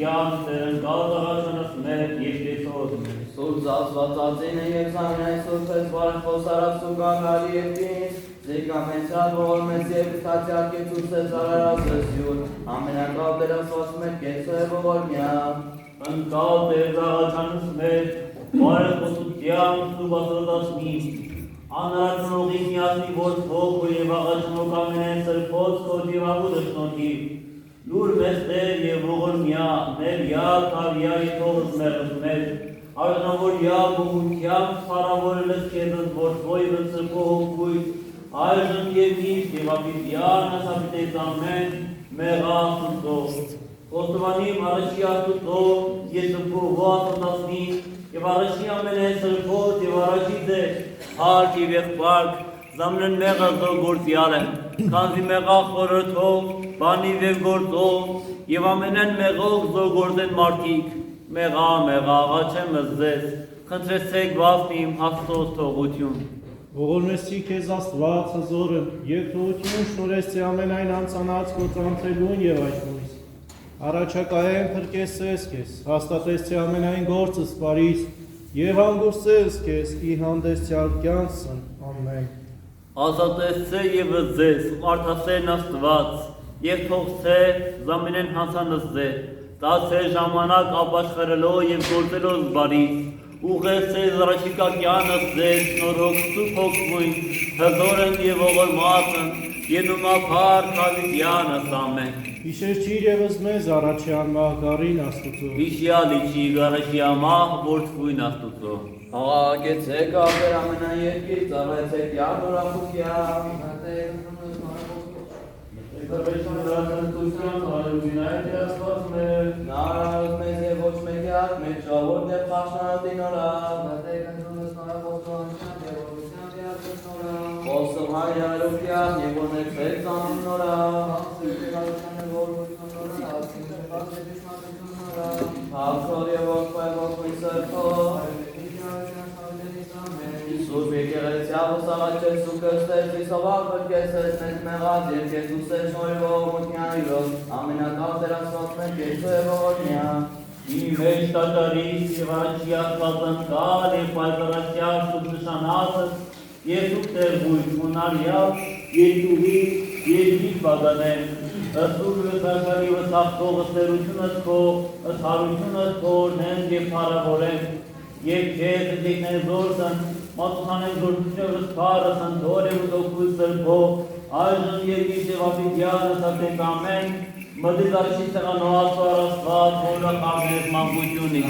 Jan, Seren, Galdahasanas, Met, Yeshesod. Sulzas, Vatzazine, Yevzamne, Sulzes, Varachos, Arasuga, Galietis, Zika, Mensad, Volmesiev, Tatia, Ketsuses, Arasesiur, Amenakal, Deras, Met, Kese, Volmia. And Galdahasanas, Met, Varachos, Jan, Subasodas, Nim. Anarachnogi, Yasi, Volsvoko, Yevachno, Kamenes, Polsko, Jevabudashnoki. Lur Meste, Yevrogormia, Nevia, Kavia, Yitos, Meres, Arnavoria, Bohutiam, Paravores, Kedus, Volsvoivus, Kohokui, Arjun Yevis, Yevapiana, Sapites, Amen, Mera, Suto. Kostovani, Marashia, Suto, Yesupu, Vatasni, Yevarashia, Menes, Serpot, Yevarashide, Arti, Vekpark, Zamnen Mega, Gortiale. Քանզի մեղա խորհրդով, բանի վև գործով, և ամենեն մեղով զորգործեն մարդիկ, մեղա, աղաչեմ զեզ, խնդրեցեք վավնիմ հաստոս թողություն։ Ողորմեսի քեզ Աստված հզորն և թողություն շնորհեցի ամենայն անծանած կործանցելուն և այժմից։ Առաջակայեն փրկեսես քեզ, հաստատեցի ամենայն գործս բարիս և հանգուրսես քեզ ի հանդեսյալ կյանքսն, ամեն։ Ազատեցե և զեզ, մարդասերն Աստված, և թողցե զամենեն հանցանս ձե, տացե ժամանակ ապաշխարելով և գործելով բարիս, ուղեցե զրաշիկա կյանս ձեզ, նորոք սուպ հոգվույն, հզորն և ողորմածն, և նումապար կավիտյանս ամեն։ Իշերջիր ևս մեզ առաջյան մահգարին Աստուծո։ Իշյալ իչի գարաշյա մահ որդվույն Աստուծո։ Աղագեցեք ապեր ամենան երկիր, ծավեցեք յարդորախության, Եկարվեշան դրասանտության հարությունայդ է աստված մեր, նարարոս մեզ և ոչ մեկյակ, մեր շավոր դեպ խաշնարատին օրավ, Խոսով հայրարության և ոնեցեք զանուն օրավ, Հաղթոր և ողբայ սրքով, Սուրբ եկեղեցյալ ուսաղաչես ու կստես, իսովակ վրկեսես մեզ մեղած, և կեսուսես նորիվով մությանիրով, ամենակալ դերասված մեր կեսու է ողորմյա։ Իմ մեջ տաճարից և առաջի աստվածն կալ և պայծառացյալ սուր նշանածս և սուր տերգույթ մունարյալ երկուհի երկիր բագանեն, սուր վեցաշարի վսախտող ստերությունըս քո, ըսհարությունըս քո նենց և պարավորեն, և քեզ դիկնեն զորսն, մատուցանեն զորությունևս կարս ընթոր և ուտոքույս սրբո, այժն երկիր և ապիդյանս ատենք ամեն, մդից արշի սեղանո աստվար աստված, հորակ ամենես մանգությունի։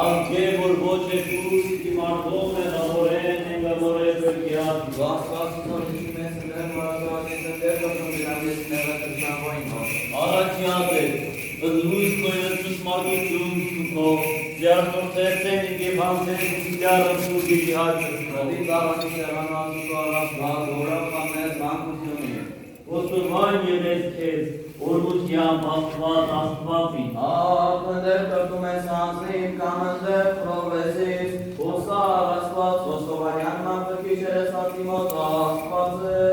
Ալկե, որ ոչ է կուս, իմ արտով է նավորեն, ենգամորե պերկյատ։ Առաջյատ է, ըզլույս կոյնս մսմարտություն սուքով, ձյարնորդեցեն և համցեն սիդյարը սուրգի հաճս Մդից արաշի սեղանո աստուծո աստված, հորակ ամենես մանգությունի։ Ոստովան եղես քեզ, օրմության աստվածին։ Աղնդեր կրտում ես հանձնիմ, կամ ընդեր պրովեսիս, ոսար աստված, ոստովանյան մամպրկիչ երես ատիմոտ աստված է։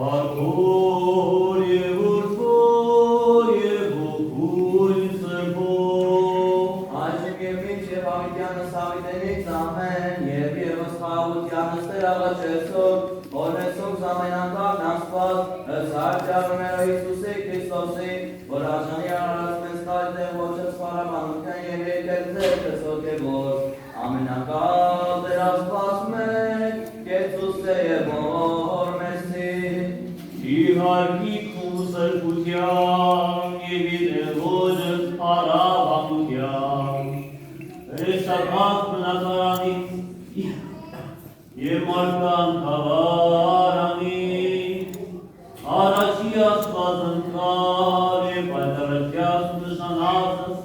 Արկոր և ուրվոր և ոգույն սրբով, Այժմ և մինչ և ավիտյանս ավիտենից ամեն, և ևս խաղությանս տեր աղաչեսոք, օրնեսոք զամենանկավն աստված, հսարճարները Հիսուսի Քրիստոսի, որ աժանի արարած մեզ կայտ է ոչս պարաբանության և եկել ձեր կսոք է որ, ամենակալ դեր աստված մեր, կեցուս է և ողորմեսի, իհարկի քու սրբության և իրևոջս պարաբանության, հրեշտակած բնակարանից և մարդկան խավարանի, առաջի աստվածն կար և պայծառացյալ նշանածս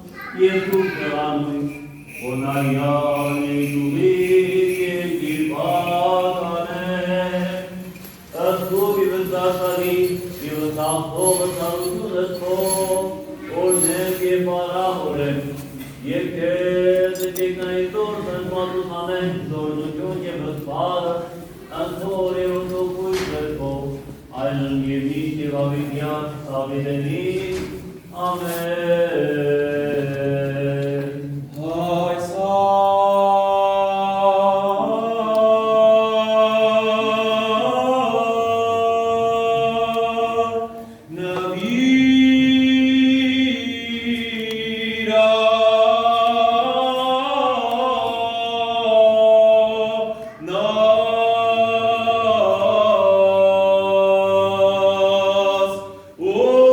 և դուք տեղանույն, հոնարյալ երկուղի երկիր բականե, ըստով և ըստաշարի և ըստախտով ըստարությունս քո, օրնես և պարահորեն, և քեզ դիկնայի զորսն մատուցանեն զորություն և ըսպարը, ընթոր և ուտոքույս վերքով, այժն և միշտ և ավիտյան slavitenis. Amen. Hai Oh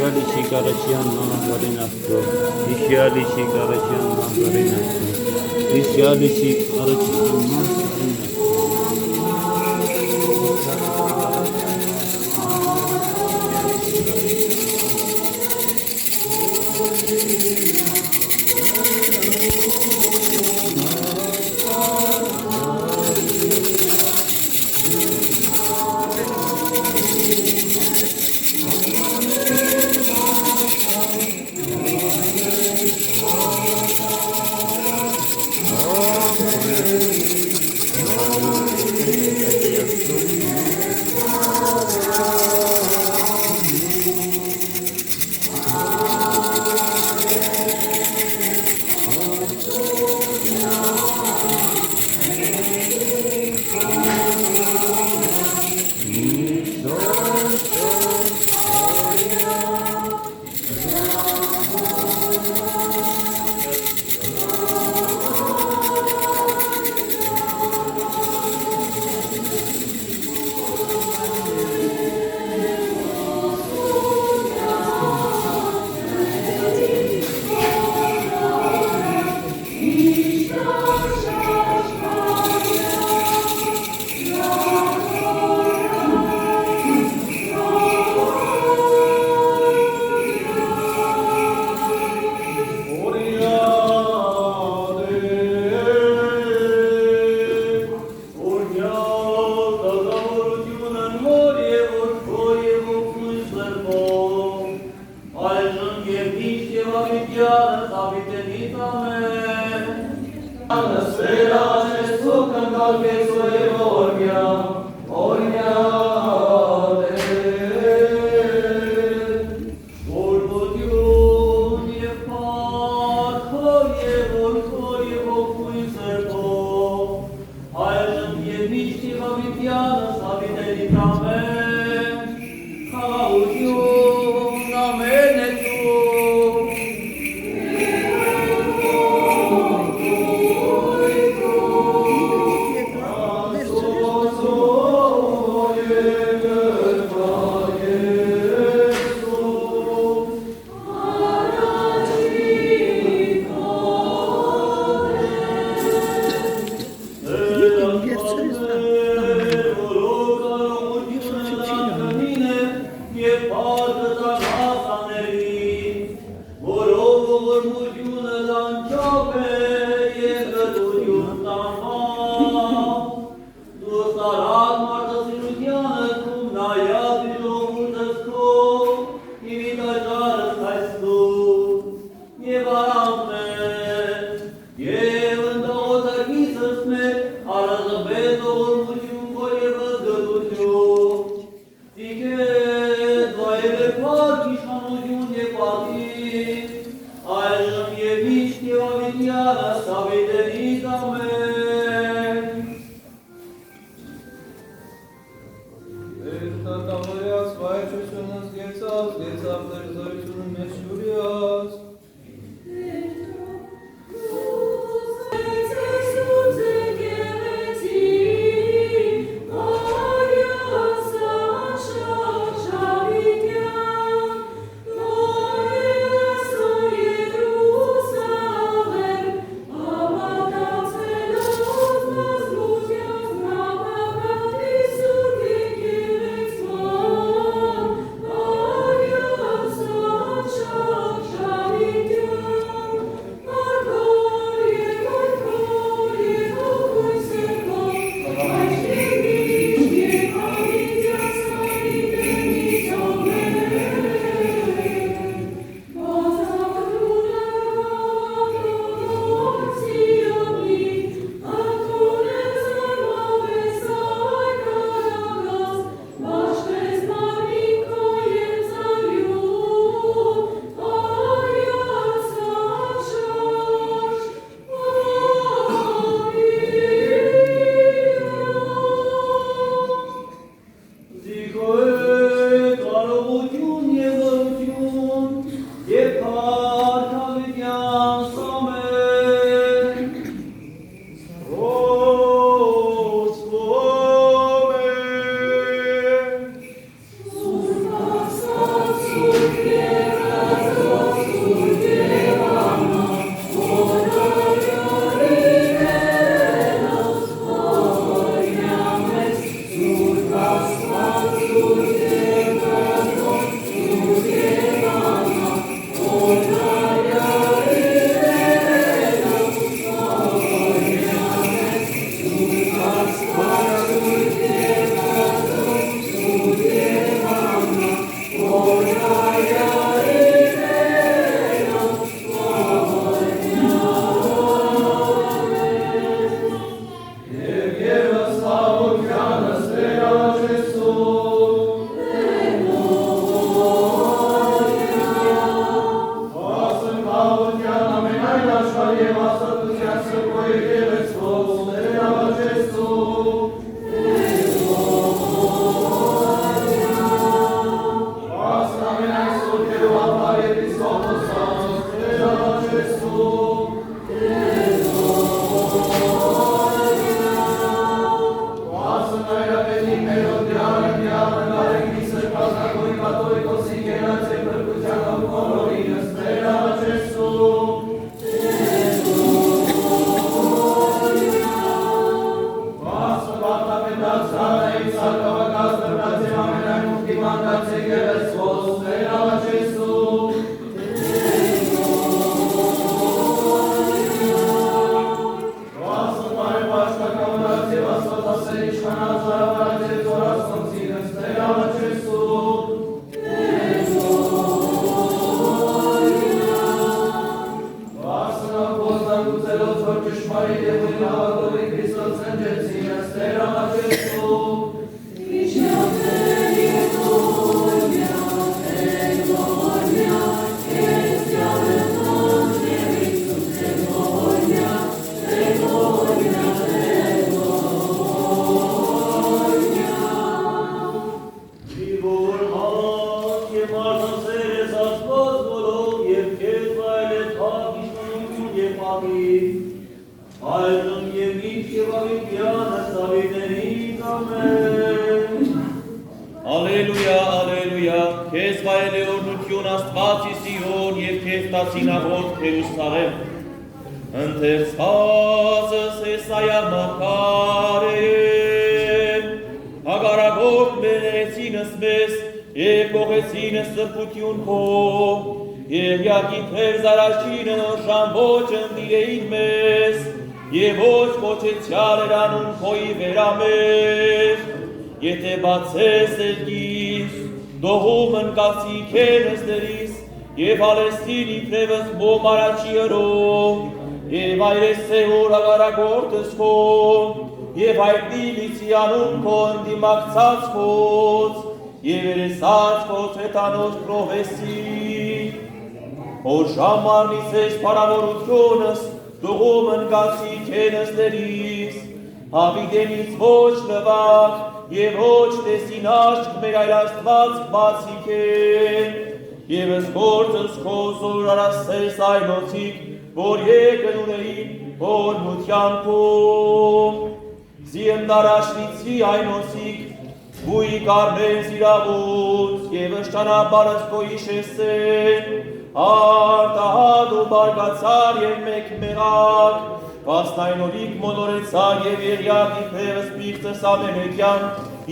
Ищали карачан на варенасто. Ищали карачан на варенасто. Ищали карачан на варенасто. Ալելույա, ալելույա, քեզ վայել է օրնություն Աստված Սիոն եւ քեզ տացինավոր Երուսաղեմ։ Ընթերցածս Եսայա մարգարեն, հագարագող մերեցինս մեզ եւ կողեցինս սրբություն քո, եւ յակիթեր զարաշինը նորշան ոչ ընդիրեին մեզ, եւ ոչ կոչեցյալ էր անուն քոյի վերամեր, եթե բացես էլգիս, դողում ընկացի քերստերիս, եւ Հալեստին իբրևս բոմ առաջի ըրով, եւ այրես սեհոր ագարագորդս քո, եւ հայտնի լիցիանուն քո ընդիմակցած քոց, եւ երեսած քո ցետանոց պրովեսի, որ ժամարնից ես պարավորությունս, դողում ընկացի քերստերիս, հավիդենից ոչ նվակ, և ոչ տեսին աշկ մեր այլ Աստված բացիկ է, և զգործս քո զոր արասես այնոցիկ, որ եկն ունեին հորմության քո, զիընդարաշնիցի այնոցիկ, բույի կարմեն զիրավուց, և ըշտանաբարս քո իշեսեն, արտահատ ու բարգացար և մեկ մեղակ, Վաստայնորիկ մոնորեցար և եղյակ իբրևս պիղծս ամենեկյան,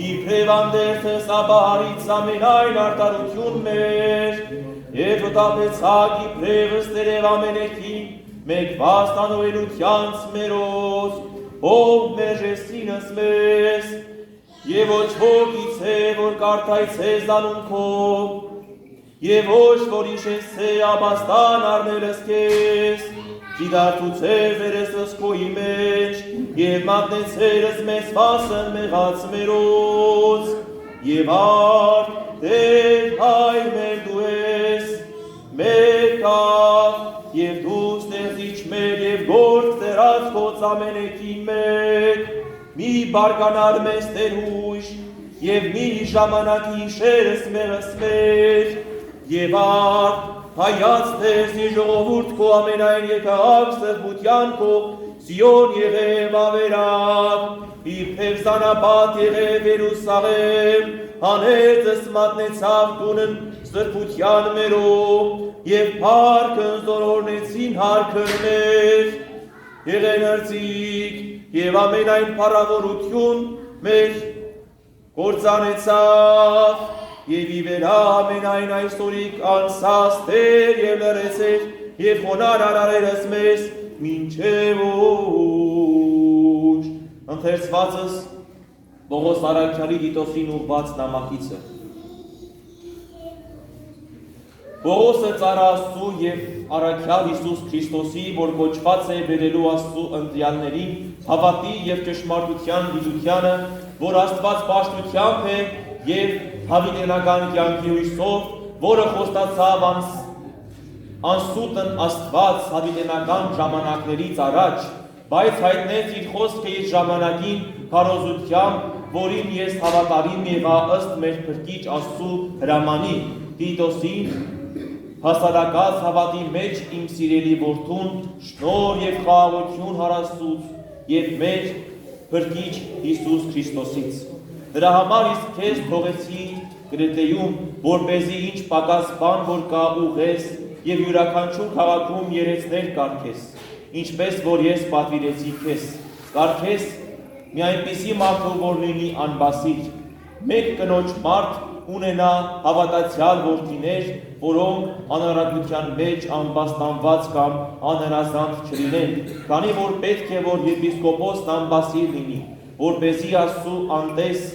իբրև անդերթս աբահարից ամենայն արտարություն մեր, և ոտապեցակ իբրևս տերև ամենեկին, մեկ վաստանորենությանց մերոց, ով մերժեսինս մեզ, և ոչ ոքից է, որ կարդայցես անուն քո, և ոչ որ իշեսե աբաստան արնելս քեզ, Գիդարդուցեր վերեսս քոյի մեջ, և մատնեցերս մեզ վասն մեղած մերոց, և արդ Տեր հայր մեր դու ես, մեր կավ, և դու ստեղծիչ մեր և գործ տերած քոց ամենեկին մեկ, մի բարգանար մեզ Տեր հույժ, և մի ժամանակի իշերս մեղս մեր, և արդ հայաց Տերսի ժողովուրդ քո ամենայն եկաղակ սրբության քո, Սիոն եղև ավերակ, իբրև զանապատ եղև Երուսաղեմ, հանեցս մատնեցավ տունն սրբության մերով, և փառքն զորորնեցին հարքն մեր, եղեն ըրձիկ, և ամենայն փառավորություն մեր կործանեցավ, և ի վերա ամենայն այսօրիկ անսաս Տեր և լրեցեր, և խոնար արարերս մեզ, մինչև ուշ։ Ընթերցվածս Պողոս առաքյալի Տիտոսին ուղղված նամակիցը։ Պողոսը ծառա Աստծու և առաքյալ Հիսուս Քրիստոսի, որ կոչված է բերելու Աստծու ընտրյալներին հավատի և ճշմարտության դիտությանը, որ Աստված պաշտությամբ է և հավիտենական կյանքի հույսով, որը խոստացավ անսուտն Աստված հավիտենական ժամանակներից առաջ, բայց հայտնեց իր խոսքը իր ժամանակին քարոզությամբ, որին ես հավատարիմ եղա ըստ մեր Փրկիչ Աստծու հրամանի, Տիտոսին, հասարակած հավատի մեջ իմ սիրելի որդուն, շնորհ և խաղաղություն հարաստուց և մեր Փրկիչ Հիսուս Քրիստոսից։ Դրա համար իսկ քեզ թողեցի Կրետեում, որպեսզի ինչ պակաս բան որ կա ուղես և յուրաքանչյուր քաղաքում երեցներ կարգես, ինչպես որ ես պատվիրեցի քեզ, կարգես մի այնպիսի մարդու, որ լինի անբասիր, մեկ կնոջ մարդ ունենա հավատացյալ որդիներ, որոնք անառակության մեջ անբաստանված կամ անհնազանդ չլինեն, քանի որ պետք է որ եպիսկոպոսն անբասիր լինի, որպեսզի Աստծու անտես,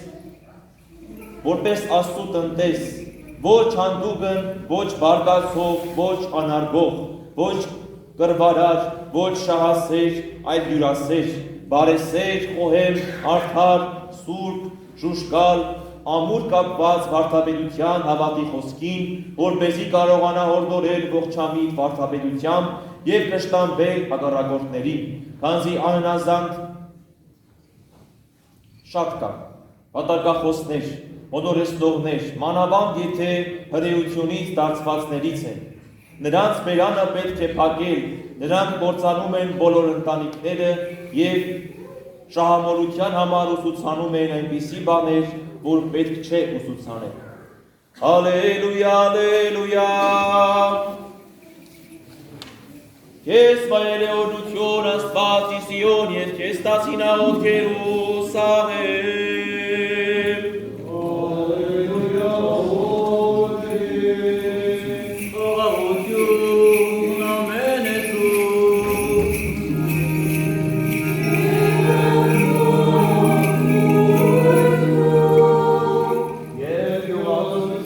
որպես Աստծու տնտես, ոչ հանդուգն, ոչ բարգացող, ոչ անարգող, ոչ կրվարար, ոչ շահասեր, այլ հյուրասեր, բարեսեր, խոհեմ, արդար, սուրբ, ժուժկալ, ամուր կապված վարդապետության հավատի խոսքին, որպեսզի կարողանա հորդորել ողջամիտ վարդապետությամբ և կշտամբել հակառակորդներին, քանզի անհնազանդ շատ կա, պատարկախոսներ, մոտորեցնողներ, մանավանդ եթե հրեությունից դարձվածներից են։ Նրանց բերանը պետք է փակել, նրանք կործանում են բոլոր ընտանիքները և շահամոլության համար ուսուցանում են այնպիսի բաներ, որ պետք չէ ուսուցանել։ Հալելույա, հալելույա։ Քեզ վայել է օրհնություն Աստված ի Սիոն և քեզ տածին աղոթք Երուսաղեմ։ Հալելույա, Ողջույն ամենեցու Եվ յուղատության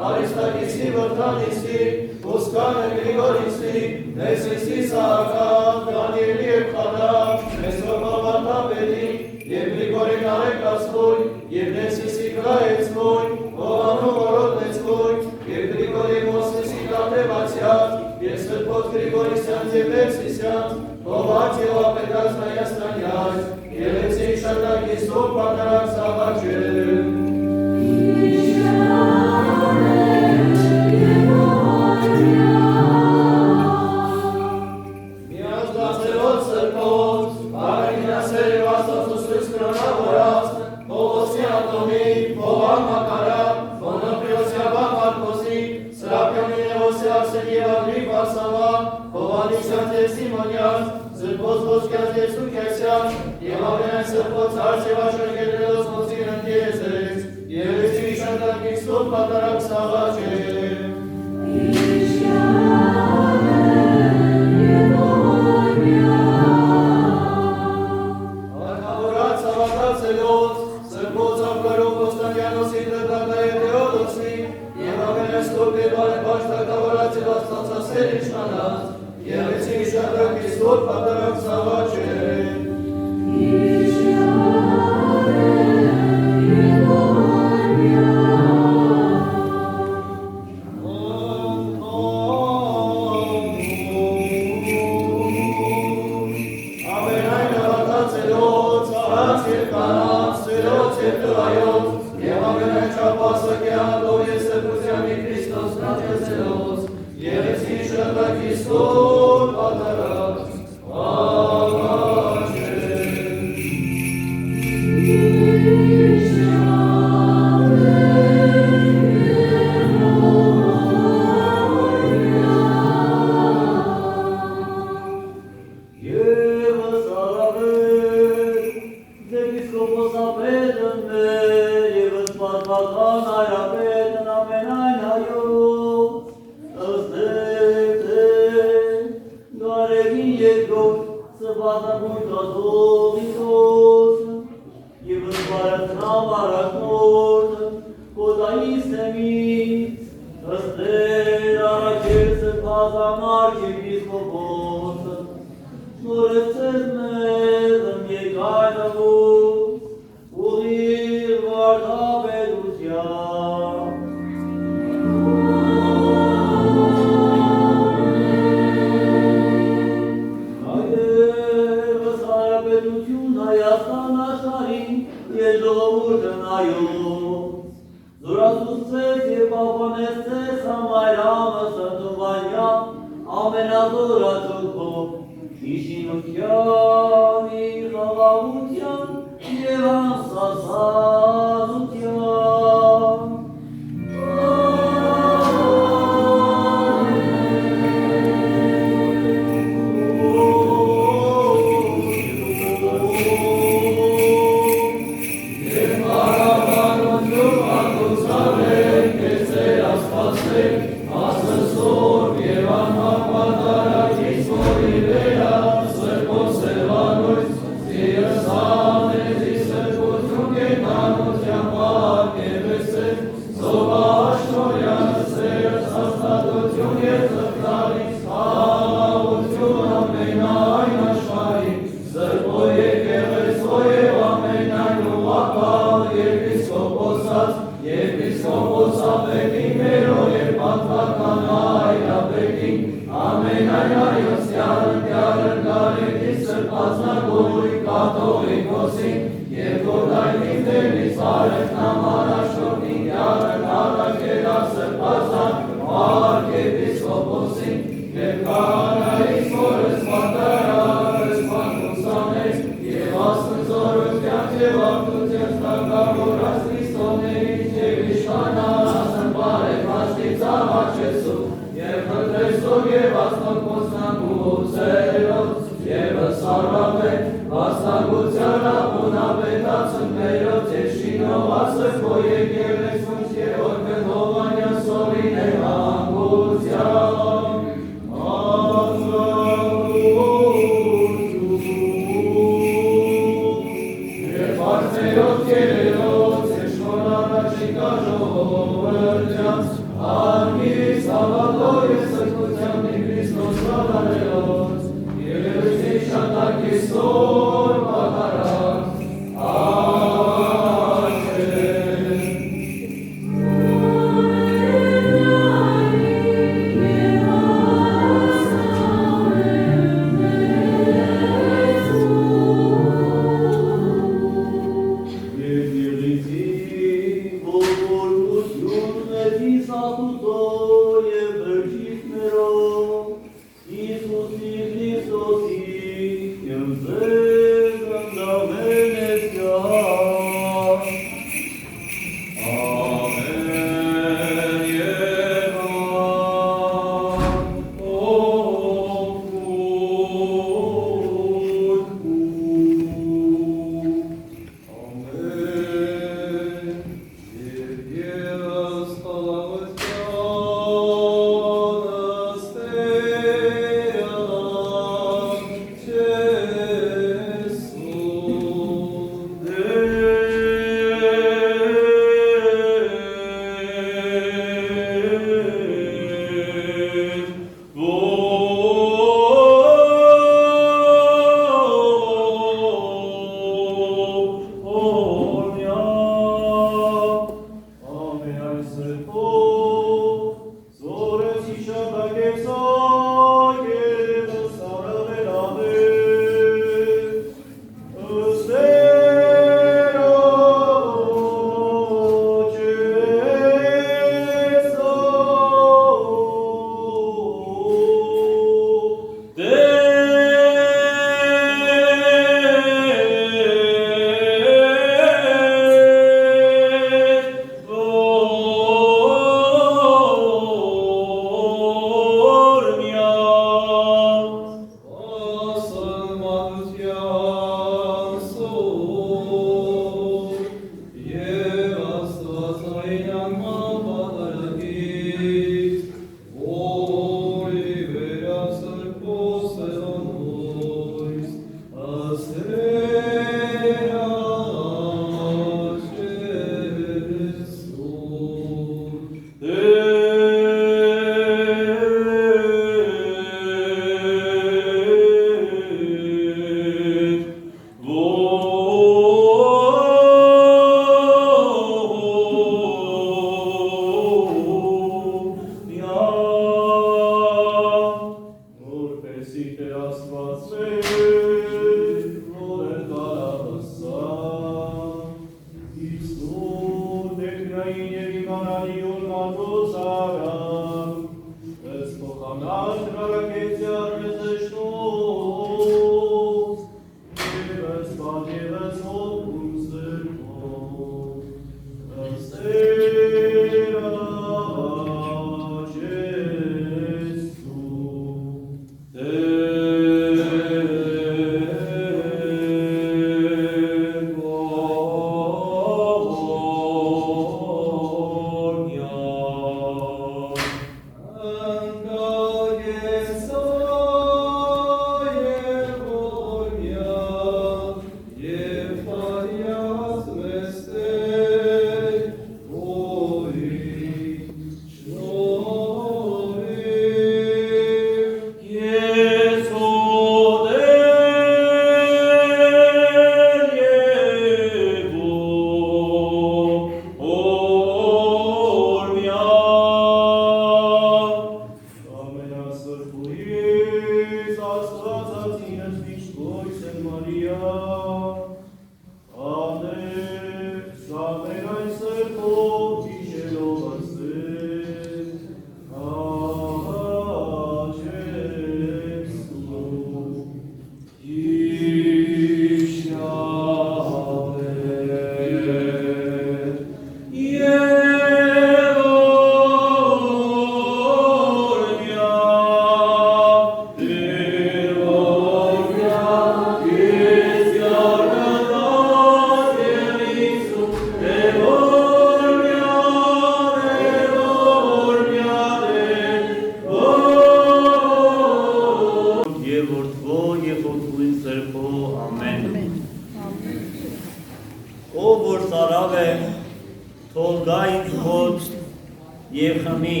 եւ խմի։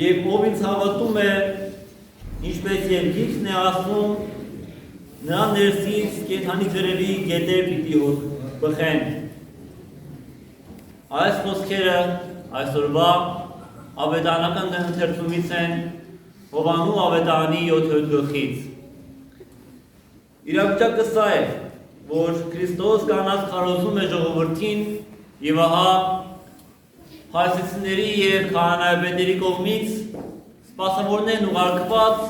Եվ ով ինձ հավատում է, ինչպես եւ գիքն է ասում, նա ներսից կենդանի ջրերի գետեր պիտի բխեն։ Այս խոսքերը այսօրվա ավետարանական ընթերցումից են Հովանու ավետարանի 7-րդ գլխից։ Իրավիճակը սա է, որ Քրիստոս կանանց քարոզում է ժողովրդին եւ ահա փարիսեցիների եւ քահանայապետերի կողմից սպասավորներն ուղարկված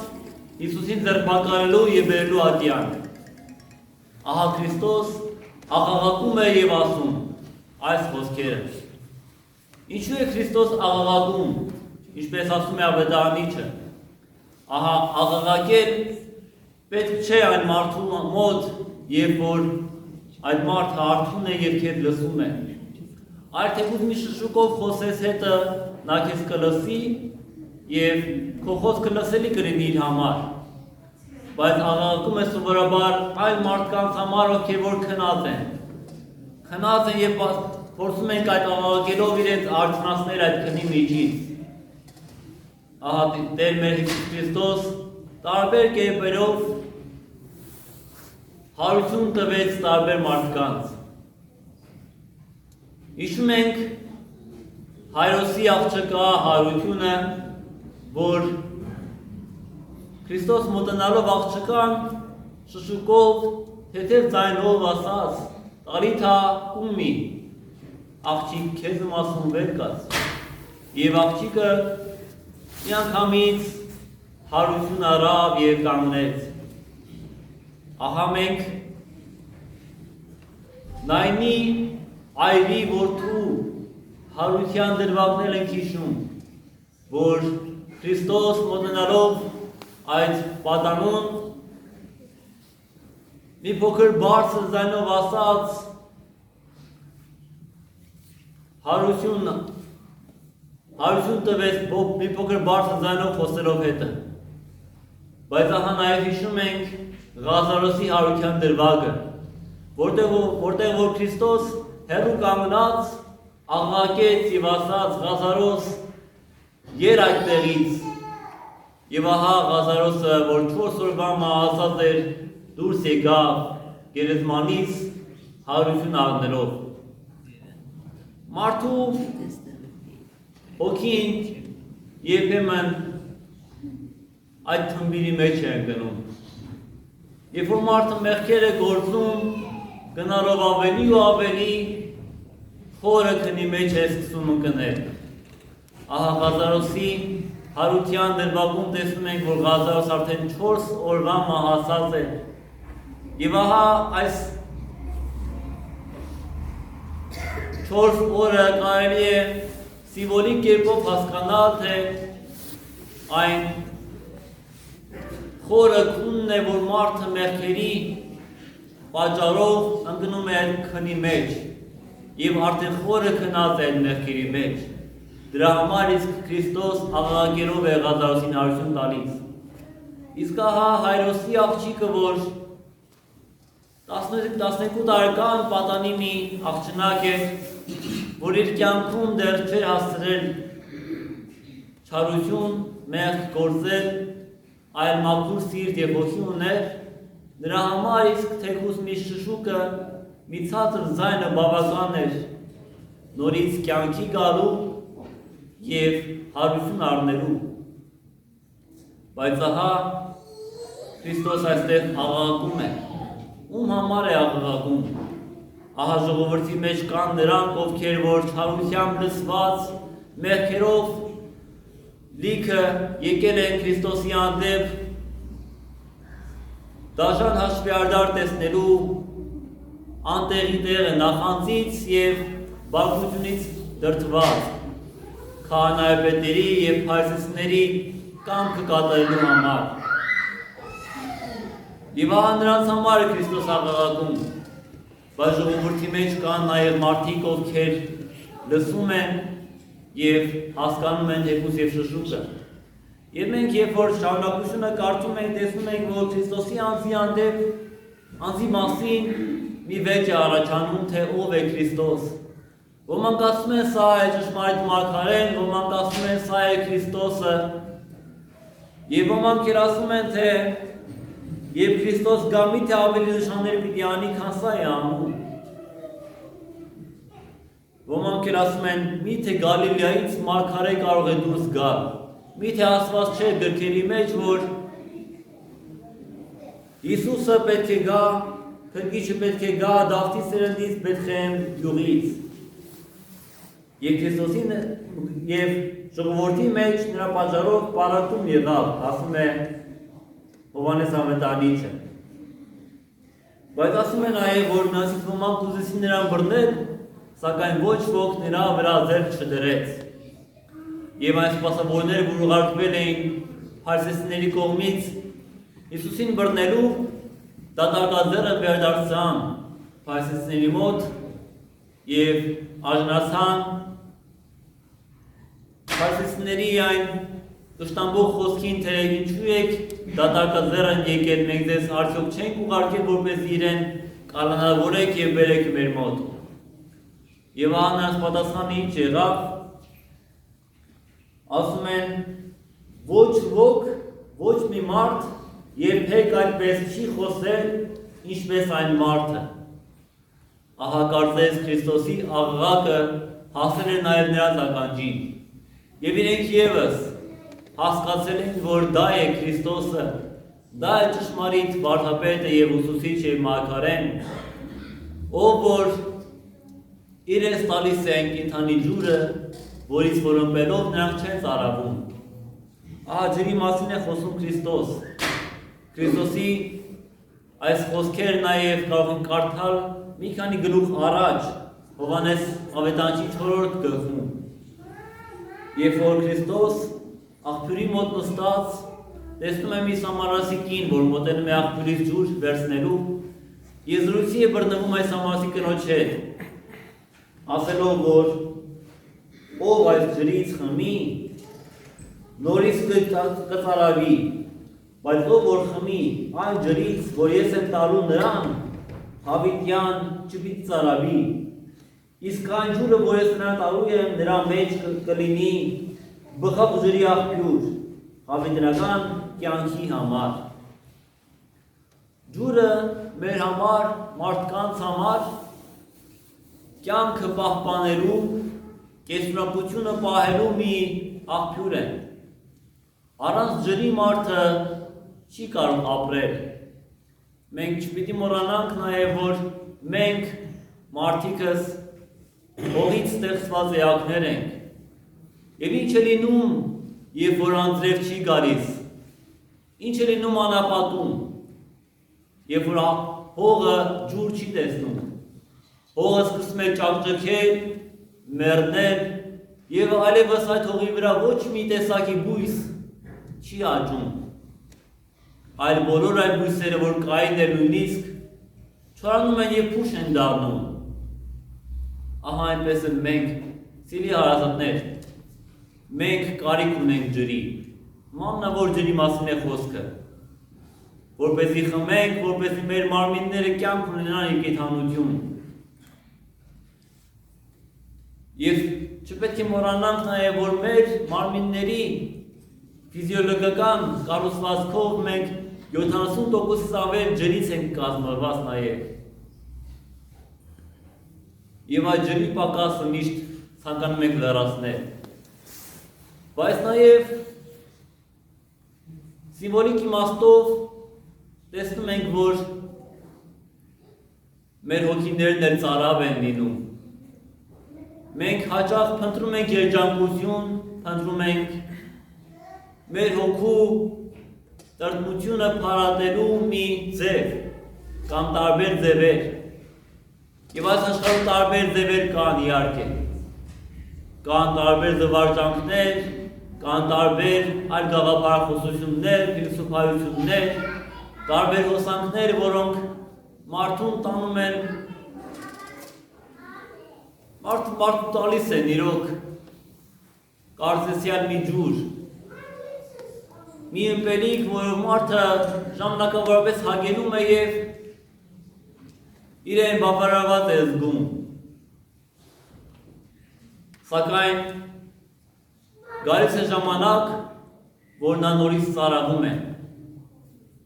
Հիսուսին ձերբակալելու եւ բերելու ատյանք։ Ահա Քրիստոս աղաղակում է եւ ասում այս խոսքերը։ Ինչու է Քրիստոս աղաղակում, ինչպես ասում է ավետարանիչը։ Ահա աղաղակել պետք չէ այն մարդու մոտ, երբ որ այդ մարդը արթուն է եւ քեզ լսում է։ Այլ թեկուզ մի շշուկով խոսես հետը նա քեզ կլսի եւ քո խոսքը լսելի կլինի իր համար։ Բայց աղաղակում է սովորաբար այլ մարդկանց համար, ովքեր որ քնած են։ Քնած են եւ փորձում են այդ աղաղակելով իրենց արթնացնել այդ քնի միջից։ Ահա Տեր մեր Հիսուս Քրիստոս տարբեր կերպերով հարություն տվեց տարբեր մարդկանց։ Հիշում ենք Հայրոսի աղջկա հարությունը, որ Քրիստոս մոտենալով աղջկան շշուկով թեթև ձայնով ասաց. «Տալիթա կումի», աղջիկ քեզ եմ ասում վեր կաց։ Եվ աղջիկը միանգամից հարություն առավ եւ կանգնեց։ Ահա մենք նայնի այրի որդու հարության դրվագնել ենք հիշում, որ Քրիստոս մոտնալով այդ պատանուն մի փոքր բարձր ձայնով ասաց հարություն տվեց մի փոքր բարձր ձայնով խոսելով հետը։ Բայց ահա նաև հիշում ենք Ղազարոսի հարության դրվագը, որտեղ որ Քրիստոս հեռու կանգնած աղաղակեց եւ ասաց. «Ղազարոս, եր այդտեղից»։ Եվ ահա Ղազարոսը, որ 4 օրվա մահացած էր, դուրս եկավ գերեզմանից հարություն առնելով։ Մարդու հոգին երբեմն այդ թմբիրի մեջ է ընկնում։ Երբ որ մարդը մեղքեր է գործում, գնալով ավելի ու ավելի խորը քնի մեջ է սկսում ընկնել։ Ահա Ղազարոսի հարության դրվագում տեսնում ենք, որ Ղազարոս արդեն 4 օրվա մահացած է։ Եվ ահա այս 4 օրը կարելի է սիմվոլիկ կերպով հասկանալ, թե այն խորը քունն է, որ մարդը մեղքերի պատճառով ընկնում է այդ քնի մեջ եւ արդեն խորը քնած է այդ մեղքերի մեջ։ Դրա համար իսկ Քրիստոս աղաղակելով է Ղազարոսին հարություն տալիս։ Իսկ ահա Հայրոսի աղջիկը, որ 12 տարեկան պատանի մի աղջնակ է, որ իր կյանքում դեռ չէր հասցրել չարություն, մեղք գործել, այլ մաքուր սիրտ եւ հոգի ուներ, նրա համար իսկ թեկուզ մի շշուկը, մի ցածր ձայնը բավական էր նորից կյանքի գալու եւ հարություն առնելու։ Բայց ահա Քրիստոս այստեղ աղաղակում է։ Ում համար է աղաղակում։ Ահա ժողովրդի մեջ կան նրանք, ովքեր որ չարությամբ լսված մեղքերով լիքը եկել են Քրիստոսի հանդեպ դաժան հաշվիարդար տեսնելու անտեղի տեղը նախանձից եւ բարկությունից դրդված քահանայապետերի եւ փարիսեցիների կամքը կատարելու համար։ Եվ ահա նրանց համար է Քրիստոս աղաղակում, բայց ժողովրդի մեջ կան նաեւ մարդիկ, ովքեր լսում են եւ հասկանում են հեգուս եւ շշուկը։ Եվ մենք երբ որ շարունակությունը կարդում ենք, տեսնում ենք, որ Քրիստոսի անձի մասին մի վեճ է առաջանում, թե ով է Քրիստոս։ Ոմանք ասում են սա է ճշմարիտ մարգարեն, ոմանք ասում են սա է Քրիստոսը։ Եվ ոմանք էլ ասում են թե երբ Քրիստոս գա միթե ավելի նշաններ պիտի անի, քան սա է անում։ Ոմանք էլ ասում են միթե Գալիլեայից մարգարե կարող է դուրս գալ։ Միթե ասված չէ գրքերի մեջ, որ Հիսուսը պետք է գա, Փրկիչը պետք է գա Դավթի սերնդից Բեթլեհեմ գյուղից։ Եվ Քրիստոսին եւ ժողովրդի մեջ նրա պատճառով պարարտում եղավ, ասում է Հովհաննես Ավետարանիչը։ Բայց ասում են այ որ նրանցից ոմանք ուզեցին նրան բռնել, սակայն ոչ ոք նրա վրա ձեռք չդրեց։ Եվ այն սպասավորները, որ ուղարկվել էին փարիսեցիների կողմից Հիսուսին բռնելու, դատարկաձեռը վերադարձան փարիսեցիների մոտ եւ արժանացան փարիսեցիների այն Տշտամբող խոսքին, թե ինչու եք դատարկաձեռն եկել, մենք ձեզ արդյոք չենք ուղարկել, որպես իրեն կալանավորեք եւ բերեք մեր մոտ։ Եվ ահա նրանց պատասխանը ինչ եղավ, ասում են ոչ ոք, ոչ մի մարդ երբեք այդպես չի խոսել, ինչպես այն մարդը։ Ահա կարծես Քրիստոսի աղաղակը հասել է նաև նրանց ականջին։ Եվ իրենք ևս հասկացել են, որ դա է Քրիստոսը, դա է ճշմարիտ վարդապետը եւ ուսուցիչ եւ մարգարեն, ով որ իրենց տալիս է կենդանի ջուրը, որից որըմպելով նրանք չեն ծարավում։ Ահա ջրի մասին է խոսում Քրիստոս։ Քրիստոսի այս խոսքերը նաև կարող են կարդալ մի քանի գլուխ առաջ Հովհաննես Ավետարանչի 4-րդ գլխում։ Երբ որ Քրիստոս աղբյուրի մոտ նստած տեսնում է մի սամարացի կին, որ մոտենում է աղբյուրից ջուր վերցնելու, եզրույթի է բռնվում այս սամարացի կնոջ հետ, ասելով, որ ով այս ջրից խմի, նորից կծարավի, բայց ով որ խմի այն ջրից, որ ես եմ տալու նրան, հավիտյան չպիտի ծարավի, իսկ այն ջուրը, որ ես նրան տալու եմ, նրա մեջ կլինի բխավ ջրի աղբյուր, հավիտենական կյանքի համար։ Ջուրը մեր համար, մարդկանց համար, կյանքը պահպանելու, կեցունակությունը պահելու մի աղբյուր է։ Առանց ջրի մարդը չի կարող ապրել։ Մենք չպիտի մոռանանք նաև, որ մենք մարդիկս հողից ստեղծված էակներ ենք։ Եվ ինչ է լինում, երբ որ անձրև չի գալիս, ինչ է լինում անապատում, երբ որ հողը ջուր չի տեսնում, հողը սկսում է ճակճկել, մեռնել, եւ այլևս այդ հողի վրա ոչ մի տեսակի բույս չի աճում, այլ բոլոր այդ բույսերը, որ կային է նույնիսկ, չորանում են եւ փուշ են դառնում։ Ահա այնպես էլ մենք, սիրելի հարազատներ, մենք կարիք ունենք ջրի, մանավանդ ջրի մասին է խոսքը, որպեսզի խմենք, որպեսզի մեր մարմինները կյանք ունենան եւ կենդանություն։ Եվ չպետք է մոռանանք նաեւ, որ մեր մարմինների ֆիզիոլոգիական կառուցվածքով մենք 70%-ից ավել ջրից ենք կազմված նաեւ։ Եվ այդ ջրի պակասը միշտ ցանկանում ենք լրացնել։ Բայց նաև սիմվոլիկ իմաստով տեսնում ենք, որ մեր հոգիներն էլ ծարավ են լինում։ Մենք հաճախ փնտրում ենք երջանկություն, փնտրում ենք մեր հոգու տրտմությունը փարատելու մի ձև կամ տարբեր ձևեր։ Եվ այս աշխարհում տարբեր ձևեր կան իհարկե։ Կան տարբեր զվարճանքներ, կան տարբեր այլ գաղափարախոսություններ, փիլիսոփայություններ, տարբեր հոսանքներ, որոնք մարդուն տանում են, մարդու տալիս են իրոք կարծեսյալ մի ջուր, մի ըմպելիք, որով մարդը ժամանակավորապես հագենում է և իրեն բավարարված է զգում։ Սակայն գալիս է ժամանակ, որ նա նորից ծարավում է։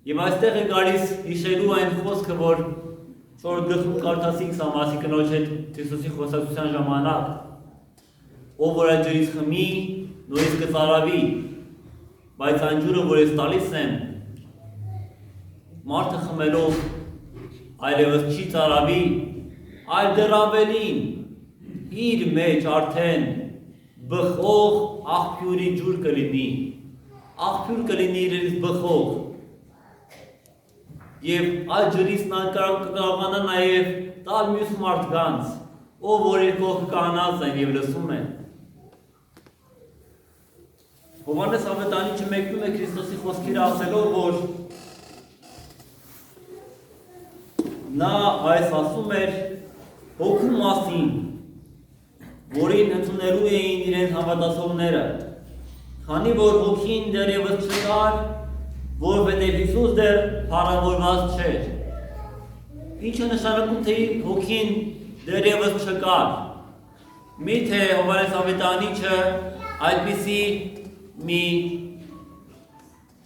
Եվ այստեղ է գալիս հիշելու այն խոսքը, որ որ գլխում կարդացինք սա մասի կնոջ հետ Քրիստոսի խոսակցության ժամանակ, ով որ այդ ջրից խմի, նորից կծարավի, բայց այն ջուրը, որ ես տալիս եմ, մարդը խմելով այլևս չի ծարավի, այլ դեռ ավելին, իր մեջ արդեն բխող աղբյուրի ջուր կլինի, աղբյուր կլինի իրենից բխող, և այդ ջրից նա կարողանա նաև տալ մյուս մարդկանց, ով որ իր կողքը կանած են և լսում են։ Հովհաննես Ավետարանիչը մեկնում է Քրիստոսի խոսքերը ասելով, որ նա այս ասում էր հոգու մասին, որին ընդունելու էին իրենց հավատացողները, քանի որ հոգին դեռևս չկար, որովհետև Հիսուս դեռ փառավորված չէր։ Ինչ է նշանակում, թե հոգին դեռևս չկար։ Միթե Հովհաննես Ավետարանիչը այդպիսի մի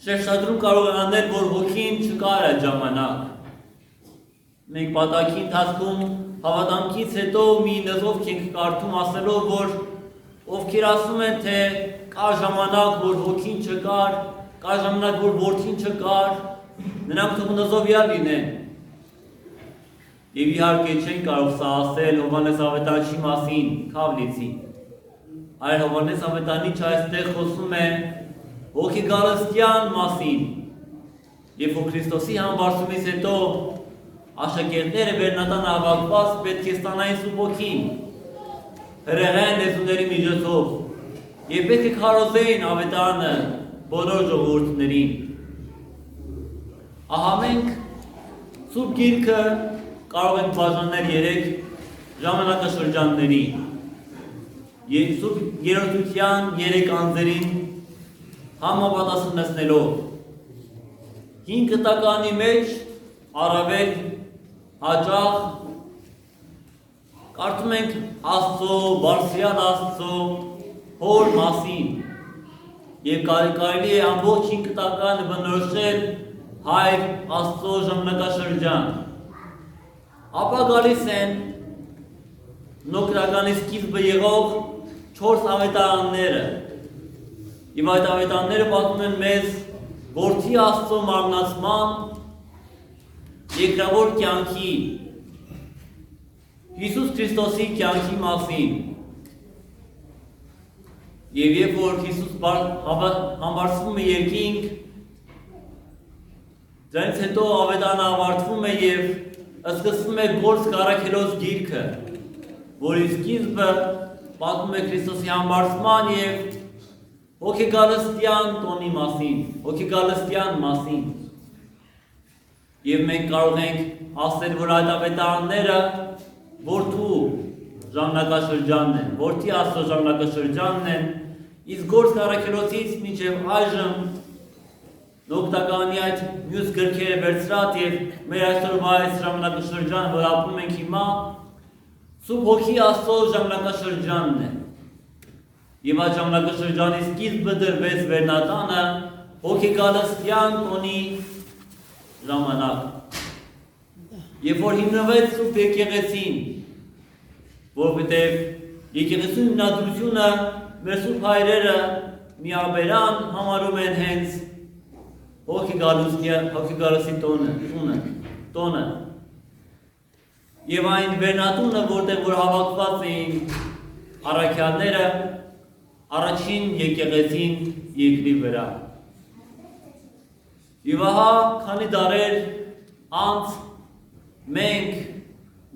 շեշտադրում կարող է անել, որ հոգին չկար այդ ժամանակ։ Մենք պատակի ընթացքում հավատամքից հետո մի նզով ենք կարդում ասելով, որ ովքեր ասում են, թե կար ժամանակ, որ հոգին չկար, կար ժամանակ, որ որդին չկար, նրանք թող նզովյալ լինեն։ Եվ իհարկե չեն կարող սա ասել Հովհաննես Ավետարանչի մասին, Քավլիցի։ Այլ Հովհաննես Ավետարանիչը այստեղ խոսում է հոգեգարստյան մասին, երբ որ Քրիստոսի համբարձումից հետո աշակերտները Վերնատան հավաքված պետք է ստանային Սուրբ Հոգին, հրեղեն լեզուների միջոցով, և պետք է քարոզեին Ավետարանը բոլոր ժողովուրդներին։ Ահա մենք Սուրբ Գիրքը կարող ենք բաժանել 3 ժամանակաշրջանների, Սուրբ Երրորդության 3 անձերին համապատասխանեցնելով։ 5 տականի մեջ առավել հաճախ կարդում ենք Աստծո, Բարձրյալ Աստծո հոր մասին և կարելի է ամբողջ 5 տականը բնորոշել Հայր Աստծո ժամանակաշրջան։ Ապա գալիս են նոկրականի սկիզբը եղող 4 ավետարանները, և այդ ավետարանները պատմում են մեզ Որդի Աստծո մարմնացման երկրավոր կյանքի, Հիսուս Քրիստոսի կյանքի մասին։ Եվ երբ որ Հիսուս համբարձվում է երկինք, դրանից հետո ավետարանը ավարտվում է և սկսվում է Գործք առաքելոց գիրքը, որի սկիզբը պատմում է Քրիստոսի համբարձման և հոգեգարստյան տոնի մասին, հոգեգարստյան մասին։ Եվ մենք կարող ենք ասել, որ այդ ավետարանները Որդու ժամանակաշրջանն են, Որդի Աստծո ժամանակաշրջանն են, իսկ Գործք առաքելոցից մինչև այժմ Նոկտականի այդ մյուս գրքերը վերցրած և մեր այսօրվա այս ժամանակաշրջան, որ ապրում ենք հիմա, Սուրբ Հոգի Աստծո ժամանակաշրջանն է։ Եվ այդ ժամանակաշրջանի սկիզբը դրվեց Վերնատանը հոգեգարստյան տոնի ժամանակ։ Երբ որ հիմնվեց Սուրբ Եկեղեցին, որովհետև եկեղեցու հիմնադրությունը մեր Սուրբ հայրերը միաբերան համարում են հենց հոգեգարստի տոնը։ Եվ այն Վերնատունը, որտեղ որ հավաքված էին առաքյալները, առաջին եկեղեցին երկրի վրա։ Եվ ահա քանի դարեր անց մենք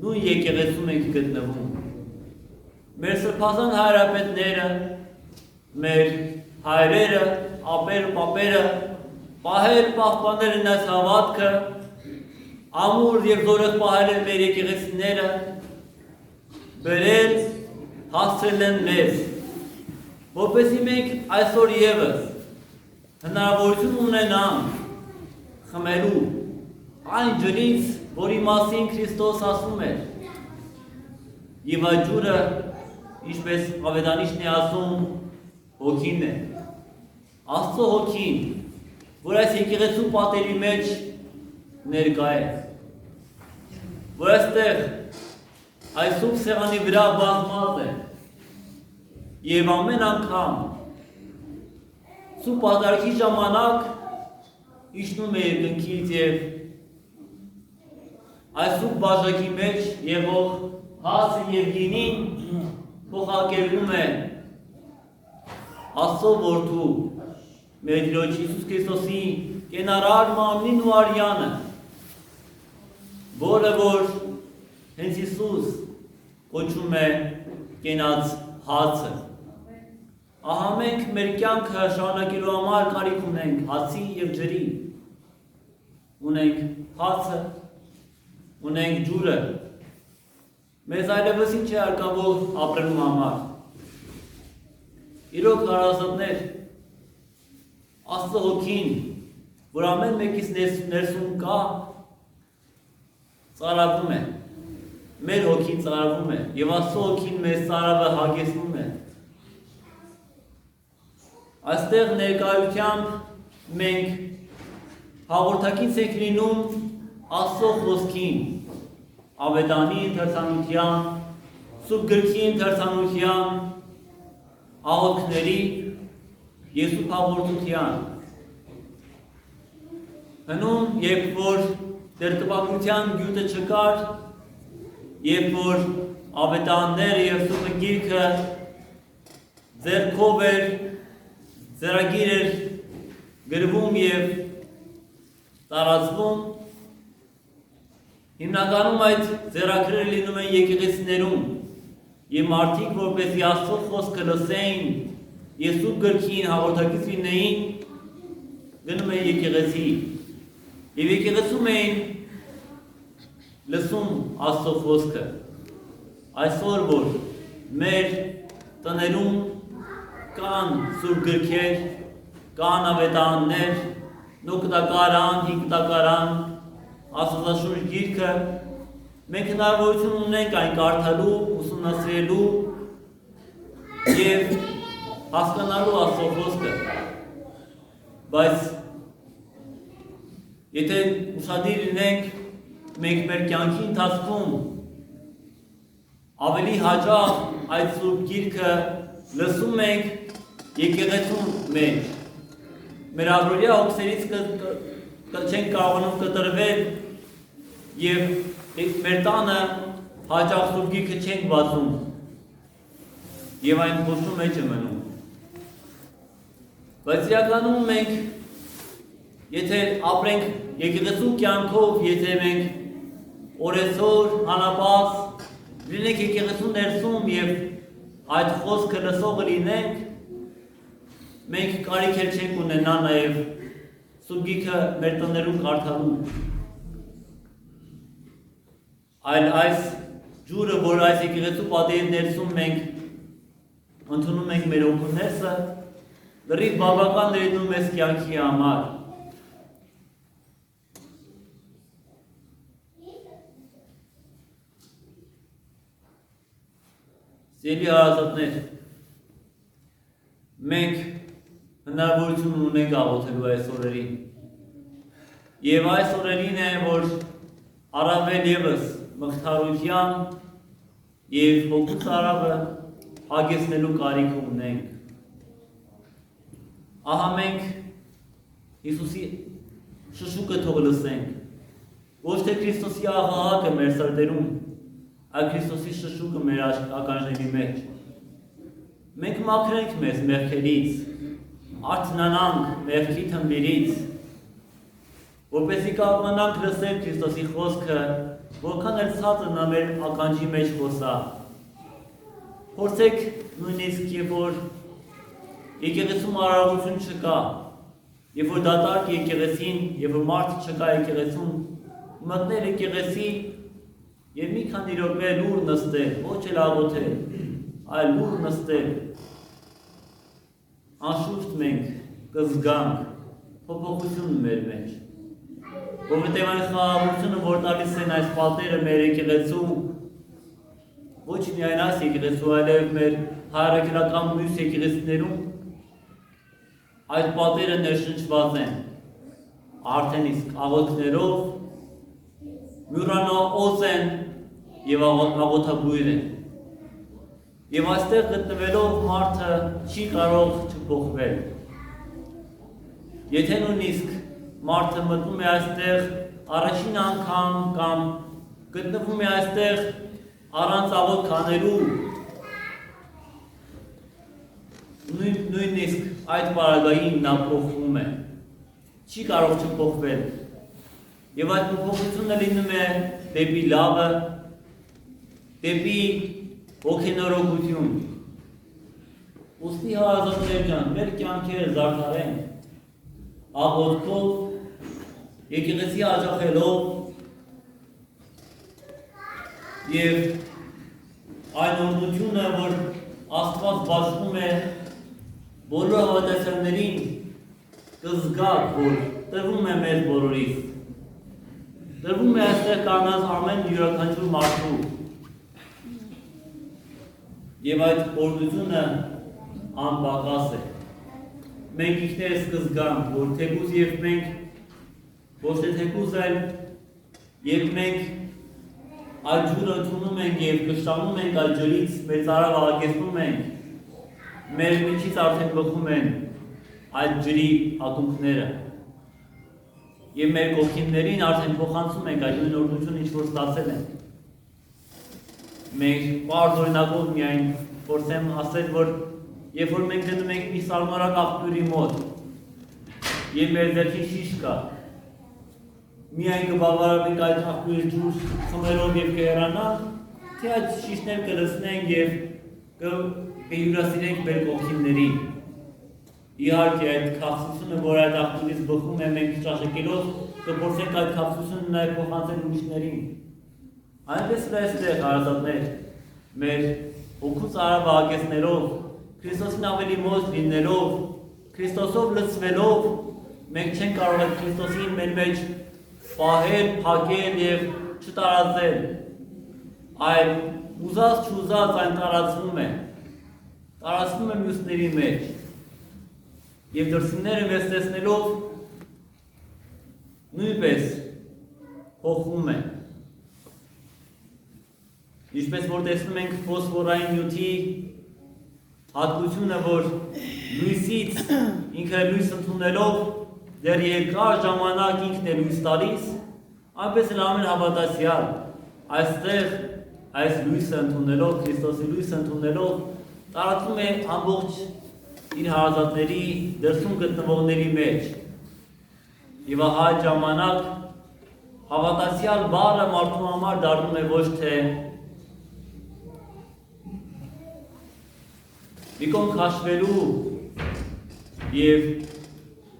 նույն եկեղեցում ենք գտնվում։ Մեր սրբազան հայրապետները, մեր հայրերը, ապերը, պապերը պահել պահպանել են այս հավատքը, ամուր և զորեղ պահել են մեր եկեղեցիները, բերել, հասցրել են մեզ, որպեսզի մենք այսօր ևս հնարավորություն ունենանք խմելու այն ջրից, որի մասին Քրիստոս ասում էր, և այդ ջուրը Ինչպես ավետանիչն է ասում, հոգին է։ Աստծո հոգին, որ այս եկեղեցու պատերի մեջ ներկա է, որ այստեղ այս սուրբ սեղանի վրա բազմած է եւ ամեն անգամ սուրբ պատարագի ժամանակ իջնում է երկնքից եւ այս սուրբ բաժակի մեջ եղող հացը եւ գինին փոխակերպում է Աստծո որդու մեր Տիրոջ Հիսուս Քրիստոսի կենարար մարմնին ու արյանը, որը որ հենց Հիսուս կոչում է կենաց հացը։ Ահա մենք մեր կյանքը շարունակելու համար կարիք ունենք հացի եւ ջրի։ Ունենք հացը, ունենք ջուրը։ Մեզ այլևս ինչ է հարկավոր ապրելու համար։ Իրոք հարազատներ, Աստծո հոգին, որ ամեն մեկից ներսում կա, ծարավում է, մեր հոգին ծարավում է, եւ Աստծո հոգին մեզ ծարավը հագեցնում է։ Այստեղ ներկայությամբ մենք հաղորդակից ենք լինում Աստծո խոսքին, ավետանի ընթերցանության, Սուրբ գրքի ընթերցանության, աղոթքների եւ սուրբ հաղորդության։ Հնում, երբ որ դեռ տպագրության գյուտը չկար, երբ որ ավետարանները եւ սուրբ գիրքը ձեռքով էր, ձեռագիր էր գրվում եւ տարածվում, հիմնականում այդ ձեռագրերը լինում են եկեղեցիներում եւ մարդիկ, որպեսզի Աստծո խոսքը լսեին եւ սուրբ գրքին հաղորդակից լինեին, գնում էին եկեղեցի եւ եկեղեցում էին լսում Աստծո խոսքը։ Այսօր որ մեր տներում կան սուրբ գրքեր, կան ավետարաններ, նոկտակարան, հինգտակարան, Աստվածաշունչ գիրքը, մենք հնարավորություն ունենք այն կարդալու, ուսումնասիրելու եւ հասկանալու Աստծո խոսքը, բայց եթե ուշադիր լինենք, մենք մեր կյանքի ընթացքում ավելի հաճախ այդ սուրբ գիրքը լսում ենք եկեղեցում մեջ, մեր առօրյա հոգսերից չենք կարողանում կտրվել եւ մեր տանը հաճախ սուրբ գիրքը չենք բացում եւ այն փոշու մեջ է մնում։ Բայց իրականում մենք, եթե ապրենք եկեղեցու կյանքով, եթե մենք օրեցօր անապաս լինենք եկեղեցու ներսում եւ այդ խոսքը լսողը լինենք, մենք կարիք էլ չենք ունենա նաեւ սուրբ գիրքը մեր տներում կարդալու։ Այլ այս ջուրը, որ այս եկեղեցու պատերի ներսում մենք ընդունում ենք մեր օգուտներսը, լրիվ բավական լինում մեզ կյանքի համար։ Սիրելի հարազատներ, մենք հնարավորություն ունենք աղոթելու այս օրերին։ Եվ այս օրերին է, որ առավել ևս մխիթարության եւ հոգու ծարավը հագեցնելու կարիք ունենք։ Ահա մենք Հիսուսի շշուկը թող լսենք, ոչ թե Քրիստոսի աղաղակը մեր սրտերում, այլ Քրիստոսի շշուկը մեր ականջների մեջ։ Մենք մաքրենք մեզ մեղքերից, արթնանանք մեղքի թմբիրից, որպեսզի կարողանանք լսել Քրիստոսի խոսքը, որքան էլ ցածր նա մեր ականջի մեջ խոսա։ Փորձեք նույնիսկ երբ որ եկեղեցում արարողություն չկա, երբ որ դատարկ եկեղեցին, երբ որ մարդ չկա եկեղեցում, մտնել եկեղեցի եւ մի քանի րոպե լուր նստել, ոչ էլ աղոթել, այլ լուր նստել, անշուշտ մենք կզգանք փոփոխություն մեր մեջ, որովհետեւ այն խաղաղությունը, որ տալիս են այս պատերը մեր եկեղեցու, ոչ միայն այս եկեղեցու, այլև մեր հայրաքրական մյուս եկեղեցիներում այդ պատերը ներշնչված են արդեն իսկ աղոթքներով, մյուրանաօз են և աղոթաբույր են։ Եվ այստեղ գտնվելով մարդը չի կարող չփոխվել։ Եթե նույնիսկ մարդը մտնում է այստեղ առաջին անգամ կամ գտնվում է այստեղ առանց աղոթք անելու, նույնիսկ այդ պարագային նա փոխվում է, չի կարող չփոխվել։ Եվ այդ փոփոխությունը լինում է դեպի լավը, դեպի ոգենորոգություն։ Ուստի հարազատներ ջան, մեր կյանքերը զարդարենք աղոթքով, եկեղեցի աջակելով և այն օրհնությունը, որ Աստված բաշխում է բոլոր հավատացյալներին, կզգաք, որ տրվում է մեզ բոլորիս, տրվում է այստեղ կանգնած ամեն յուրաքանչյուր մարդու, և այդ օրհնությունը անպակաս է։ Մենք ինքներս կզգանք, որ թեկուզ և մենք, ոչ թե թեկուզ այլ, և մենք այդ ջուրը ընդունում ենք և կշտանում ենք այդ ջրից, մեր ծարավը աղագեցնում ենք, մեր միջից արդեն բխում են այդ ջրի ակունքները և մեր կողքիններին արդեն փոխանցում ենք այդ նույն օրհնությունը, ինչ որ ստացել ենք։ Մենք պարզ օրինակով միայն փորձեմ ասել, որ երբ որ մենք գնում ենք մի սարմարակ աղբյուրի մոտ և մեր ձեռքին շիշ կա, միայն կբավարարենք այդ աղբյուրի ջուր խմելով և կհեռանանք, թե այդ շիշներ կլցնենք և կհյուրասիրենք մեր կողքիններին։ Իհարկե այդ քաղցությունը, որ այդ աղբյուրից բխում է, մենք ճաշակելով կփորձենք այդ քաղցությունը նաև փոխանցել ուրիշներին։ Այնպես էլ այստեղ հարազատներ, մեր հոգու ծարավը աղագեցնելով, Քրիստոսին ավելի մոտ լինելով, Քրիստոսով լցվելով, մենք չենք կարող այդ Քրիստոսին մեր մեջ պահել, փակել և չտարածել, այլ ուզած չուզած այն տարածվում է մյուսների մեջ և դրսումները մեզ տեսնելով նույնպես փոխվում է։ Ինչպես որ տեսնում ենք ֆոսֆորային նյութի հատկությունը, որ լույսից ինքը լույս ընդունելով դեռ երկար ժամանակ ինքն է լույս տալիս, այնպես էլ ամեն հավատացյալ այստեղ այս լույսը ընդունելով, Քրիստոսի լույսը ընդունելով, տարածում է ամբողջ իր հարազատների դրսում գտնվողների մեջ։ Եվ ահա այդ ժամանակ հավատացյալ բառը մարդու համար դառնում է ոչ թե մի կողմ քաշվելու և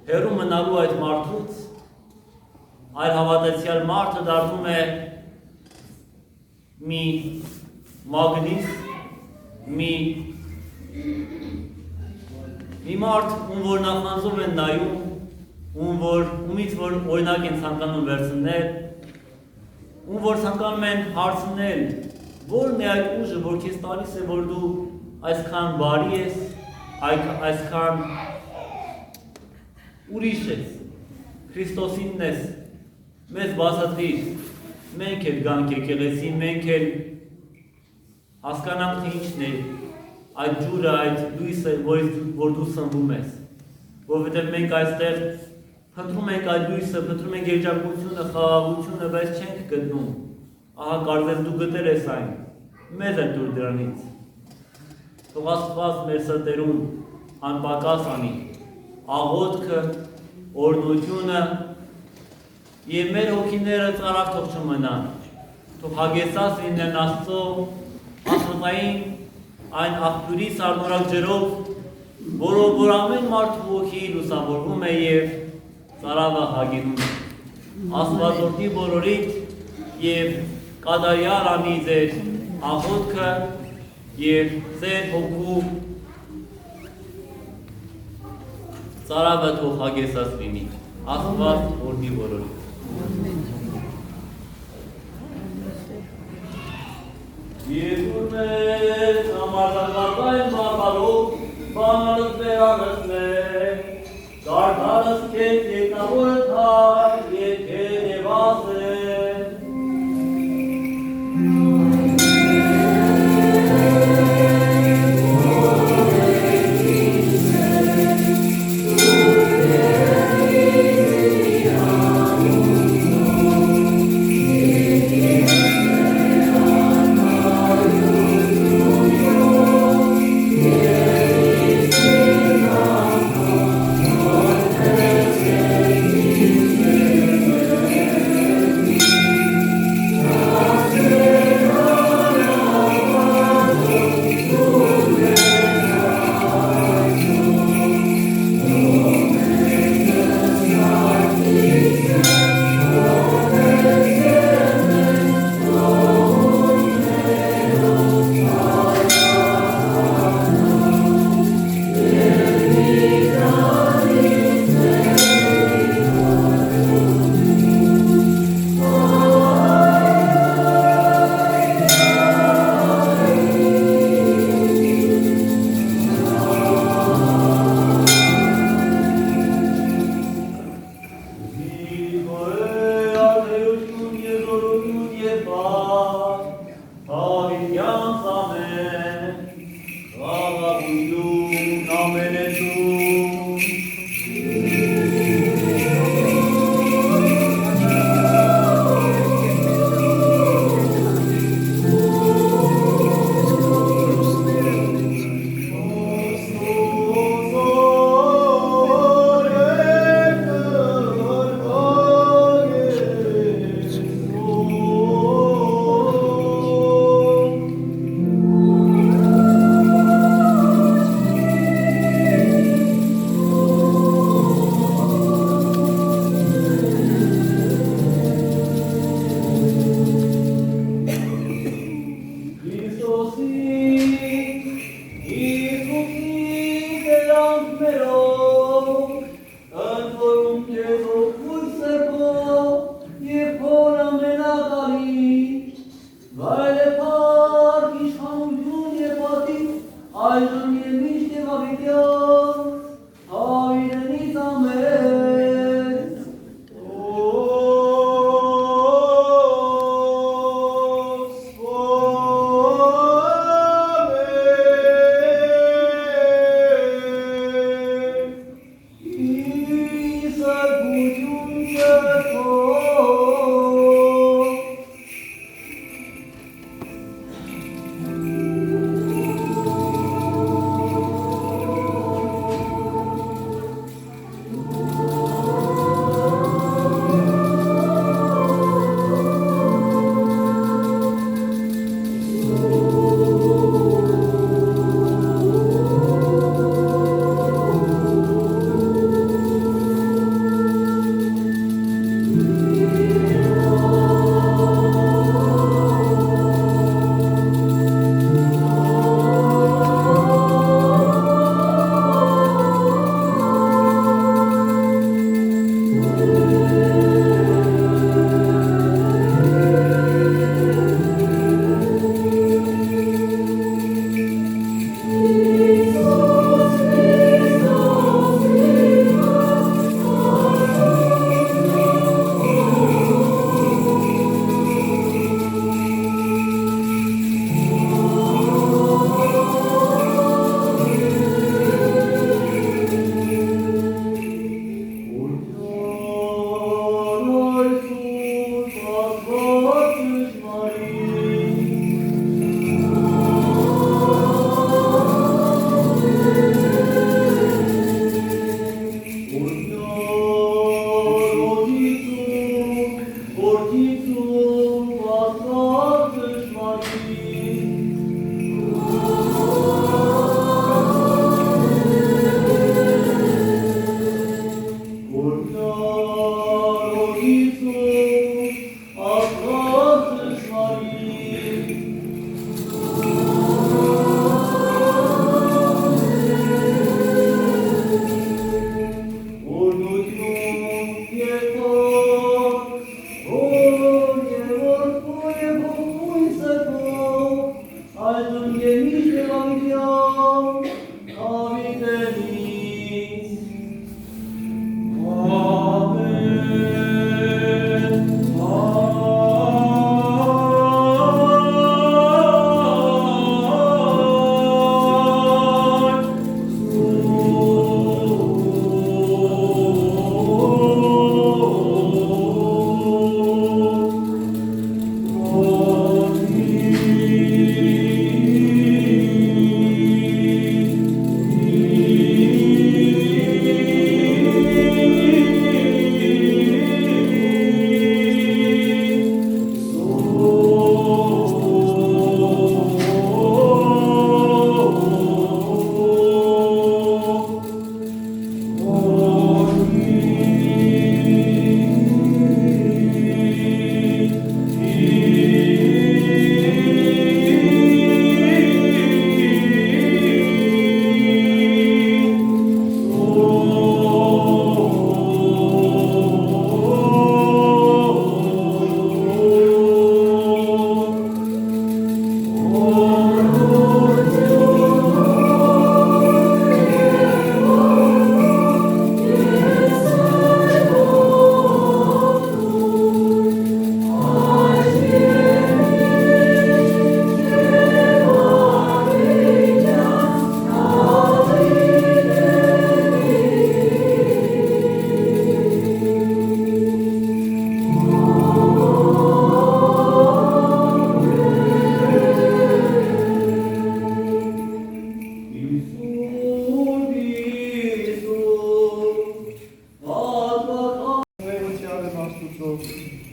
հեռու մնալու այդ մարդուց, այլ հավատացյալ մարդը դառնում է մի մագնիս, մի մարդ, ում որ նախանձով են նայում, ումից որ օրինակ են ցանկանում վերցնել, ում որ ցանկանում են հարցնել, որն է այդ ուժը, որ քեզ տալիս է, որ դու այսքան բարի ես, այսքան ուրիշ ես, Քրիստոսինն ես, մեզ բացատրիր, մենք էլ գանք եկեղեցի, մենք էլ հասկանանք, թե ինչն է այդ ջուրը, այդ լույսը, որ դու սնվում ես, որովհետև մենք այստեղ փնտրում ենք այդ լույսը, փնտրում ենք երջանկությունը, խաղաղությունը, բայց չենք գտնում, ահա կարծես դու գտել ես այն, մեզ էլ դուր դրանից։ Թող Աստված մեր սրտերում անպակաս անի աղոթքը, օրհնությունը և մեր հոգիները ծարավ թող չմնան, թող հագեցած լինեն Աստծո աստվածային այն աղբյուրի սառնորակ ջրով, որով որ ամեն մարդու հոգի լուսավորվում է և ծարավը հագինում է։ Աստված օրհնի բոլորիդ և կատարյալ անի ձեր աղոթքը և ձեր հոգու ծարավը թող հագեցած լինի։ Աստված օրհնի բոլորիդ։ Iesune, amargătai babalu, banalus beanus me, gargalus kete kavulta, yete devase.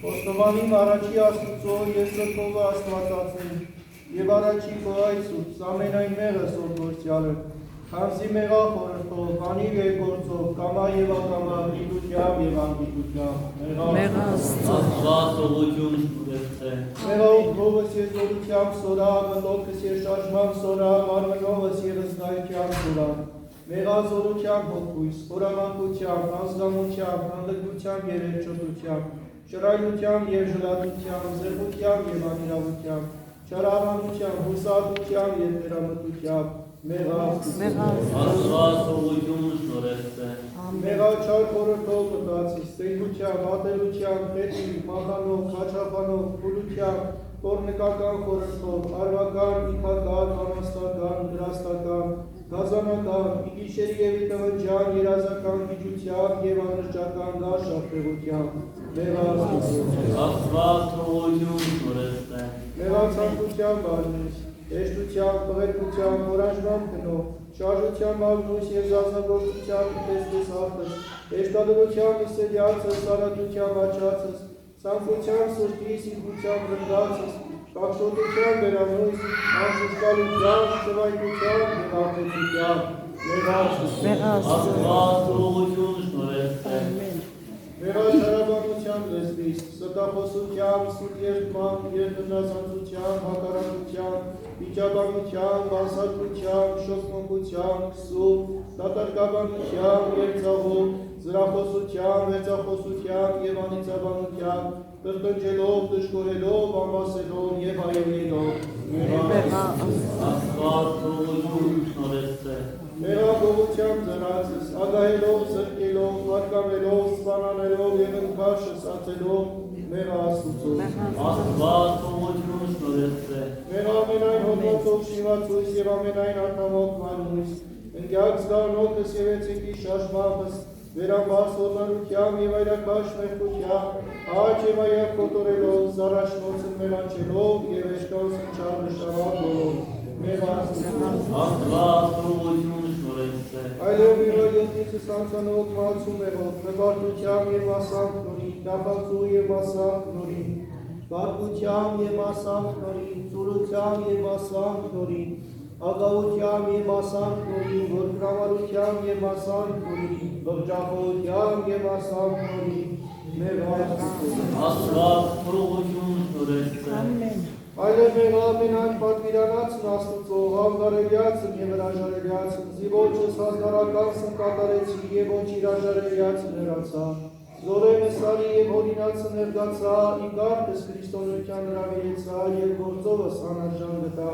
Ոստովանին առաջի աստուծո ես սրտովը աստվածացին, և առաջի կոայցուց ամենայն մեղը սորգործյալը, Քանզի մեղա խորհրդով, անիվ երկործով, կամա և ակամա, գիտությամբ և անգիտությամբ, մեղա Աստված ողություն շնորհեցե։ Մեղա ուղղովս ես նորությամբ սորա, մտովքս ես շաշմամբ սորա, մարմնովս ես զգայությամբ սորա, մեղա զորությամբ հոգույս, խորամանկությամբ, անզգամությամբ, հանդգնությամբ և երջոտությամբ, շռայլությամբ և ժլատությամբ, զեղությամբ և անիրավությամբ, չարավանությամբ, հուսահատությամբ և վերամտությամբ, Աստված ողություն շնորհեցե։ Մեղա չար խորհրդով մտածիս, տենգությամբ, ատելությամբ, խետի, մախանով, խաչապանով, փուլությամբ, կորնկական խորհրդով, արվական, իքական, անաստական, գրաստական, գազանական, իգիշերի և իտվնջան, երազական գիջությամբ և անրջական գաշ աղտեղությամբ, մեղա Աստված ողություն շնորհեցե։ Մեղա ցանկությամբ արնես, Եշտությամբ, պղերկությամբ, հորանջման կնով, շարժությամբ աղնուս և զազնագործությամբ պես աղտս, եշտադրությամբ սելյացս, սարատությամբ աչացս, ցանկությամբ սրտիս, իգությամբ ռնդացս, կաղշոտությամբ վերանույս, անշուշկալությամբ, շվայտությամբ և աղտեցությամբ, Աստված ողություն շնորհեցե։ Մեղա չարաբանությամբ լեզվիս, ստախոսությամբ, սուտ երդման, երդնասանցությամբ, հակարակությամբ, վիճաբանությամբ, բանսարկությամբ, շոքմոնքությամբ, քսում, տատարկաբանությամբ, երծաղով, զրախոսությամբ, վեցախոսությամբ և անիծաբանությամբ, կրկնջելով, դժգորելով, անվասելով և հայելելով, Աստված ողություն շնորհեցե։ Մեղա գողությամբ ձրածս, ագահելով, զրկելով, վարկամելով, սպանանելով և ընկաշս ացելով, մեղա աստուծով, Աստված ողություն շնորհեցե։ Մեղա ամենայն հոդվածով շիվացույս և ամենայն ատամով մանույս, ընկյակ զգարնոքս և էցիկի շաշմախս, վերամբաս հորնարությամբ և այրակաշ մեղքությամբ, աչ և այակ կոտորելով, զարաշնոցն մելանչելով և էշկոսն չարնշարավ բոլով, մեղա աստուծով, Աստված ողություն շնորհեցե։ Այլով իրո յոտնիցս անցանող մացում եղով, նկարտությամբ և մասամբ նորին, դապացու և մասամբ նորին, բարկությամբ և մասամբ նորին, ծուրությամբ և մասամբ նորին, ագահությամբ և մասամբ նորին, որգրամարությամբ և մասամբ նորին, բղջախոհությամբ և մասամբ նորին, մեղա աստուծով, Աստված ողություն շնորհեցե։ Այլև մեղա ամենայն պատվիրանացն աստուծով, հանգարելյացն և հրաժարելյացն, զիվոչս հազնարականսն կատարեցի և ոչ իրաժարելյացն հրացա, զորենը սարի և հորինացն ներգացա, իգարտս Քրիստոնության հրավիրեցա և գործովս անարժան գտա,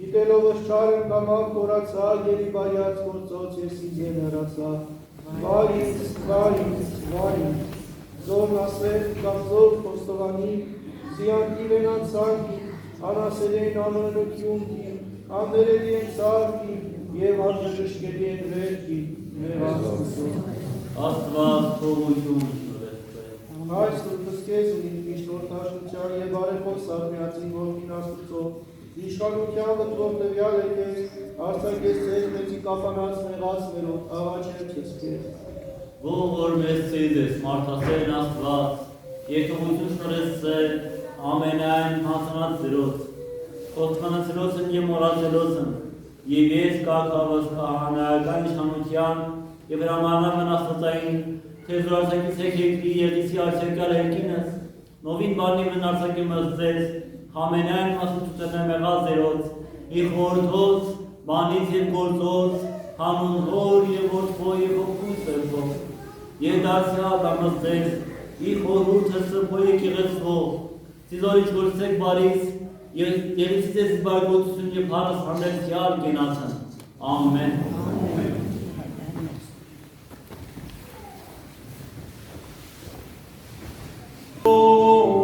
գիտելովս չարն կամակ կորացա և իբարյաց գործոց ես իզեն հրացա, վարինց, զորն ասել կամ զոր խոստովանի, Զիանքի վենանցանքի, անասերեն անօնություն, աններելի են ծարքի և անժշկելի են վերքի, մեղա աստուծով, Աստված ողություն շնորհեցե։ Այս սուրբս քեզ ունի իշտորտաշնության և բարեխոս արմիածին որդին աստուծով, իշխանության վտվող տվյալ է քեզ, արձակես ձեզ մեծի կապանած մեղացներով, աղաչեմ քեզ քեզ։ Ողոր մեզ ցեզես մարդասերն Աստված, եկողություն շնորհեցե ամենայն հանցանած զրոց, խոստանացրոցն և մորացելոցն, և ես կարգավաս քահանայական իշխանության և հրամանական աստվածային թեզորացակից եկեկրի եղիսի արցեկյալ երկինս, նովին բանի մնարցակի մզձես, ամենայն մասուծութենը մեղած զերոց, ի խորթոց, բանից և գործոց, հանուն հոր և որդվո և հոգուց վերքով, և դարձյալ դամզձես, ի խորհուրդը սրբո եկեղեցվող, Սիզորիչ գործեք բարիս, եղիցից ես զբարգոցություն և հարս հանդերձյալ գենացն, ամեն։ Oh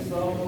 Christus,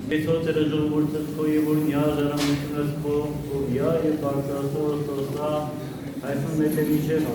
Bețoțele jurmurță scoie urmează rămâșună sco, uvia e parța sosta, hai să mete viceva.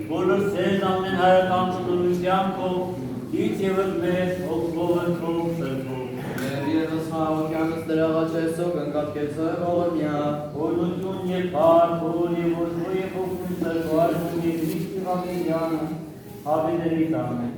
Բոլոր սեզ ամեն հայական ծնունությանքով, Ից եվդ մեզ ողբովնքով սրբով։ Եվս խաղոքյանս դրաղաչեսով ընկատ կեցով ողմյա։ Օրնություն և պար, որ և ոչոր և ողբուն սրբարություն և Քրիստի Վամենյանը, հավիների տամեն։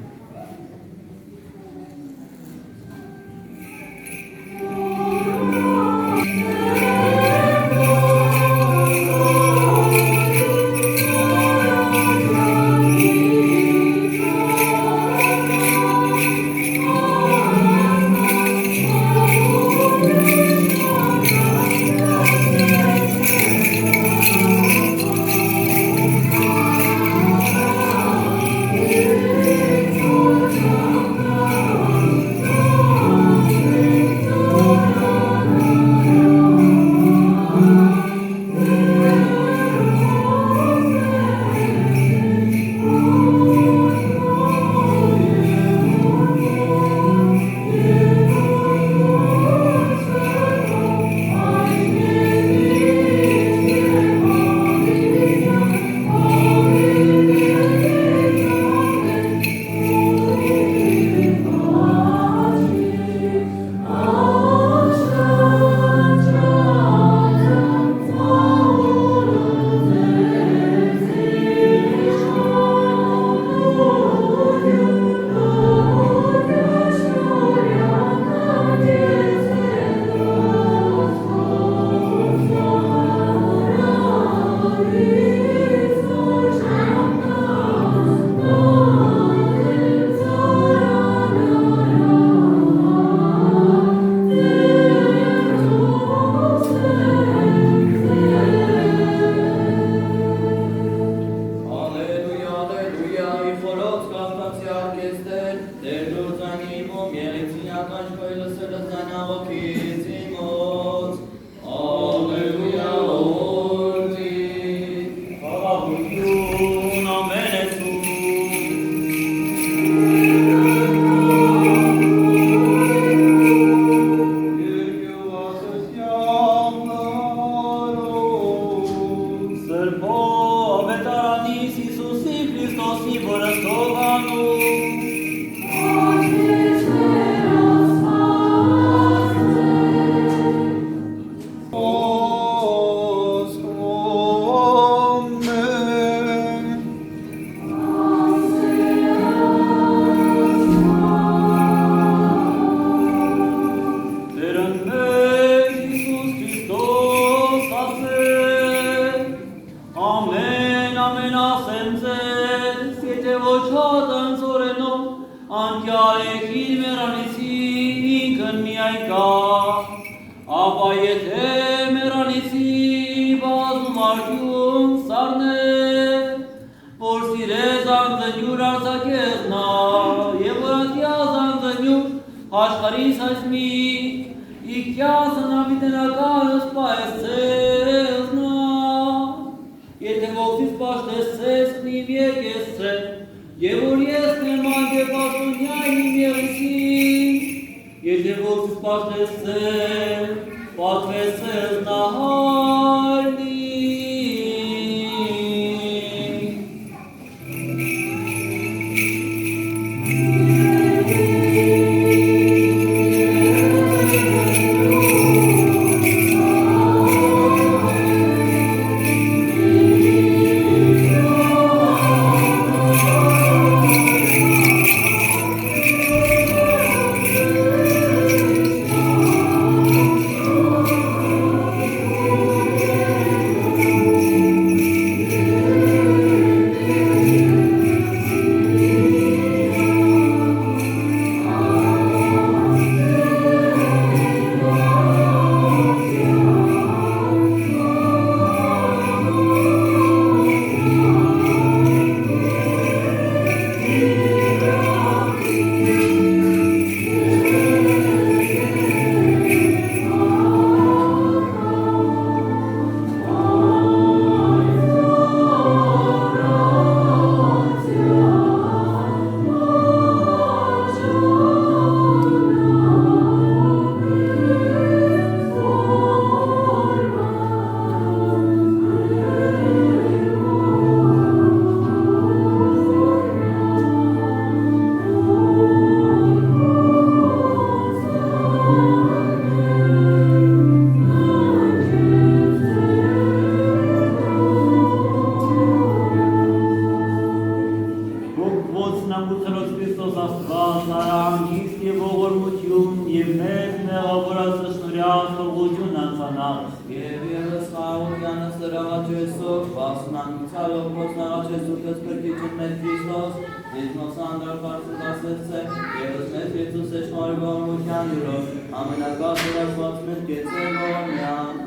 անցանած։ Եվ ևս խաղաղությանս լրավաճեսով, բասնանցալով խոսնաղաճեսով կսպրկիչն մեծ Քրիստոս, Իզնոս անդար կարծուկասեց է, ևս մեծ Եծուս էշմարի բավնության յուրով, ամենակած երաշված մեծ կեցել ողորմյան։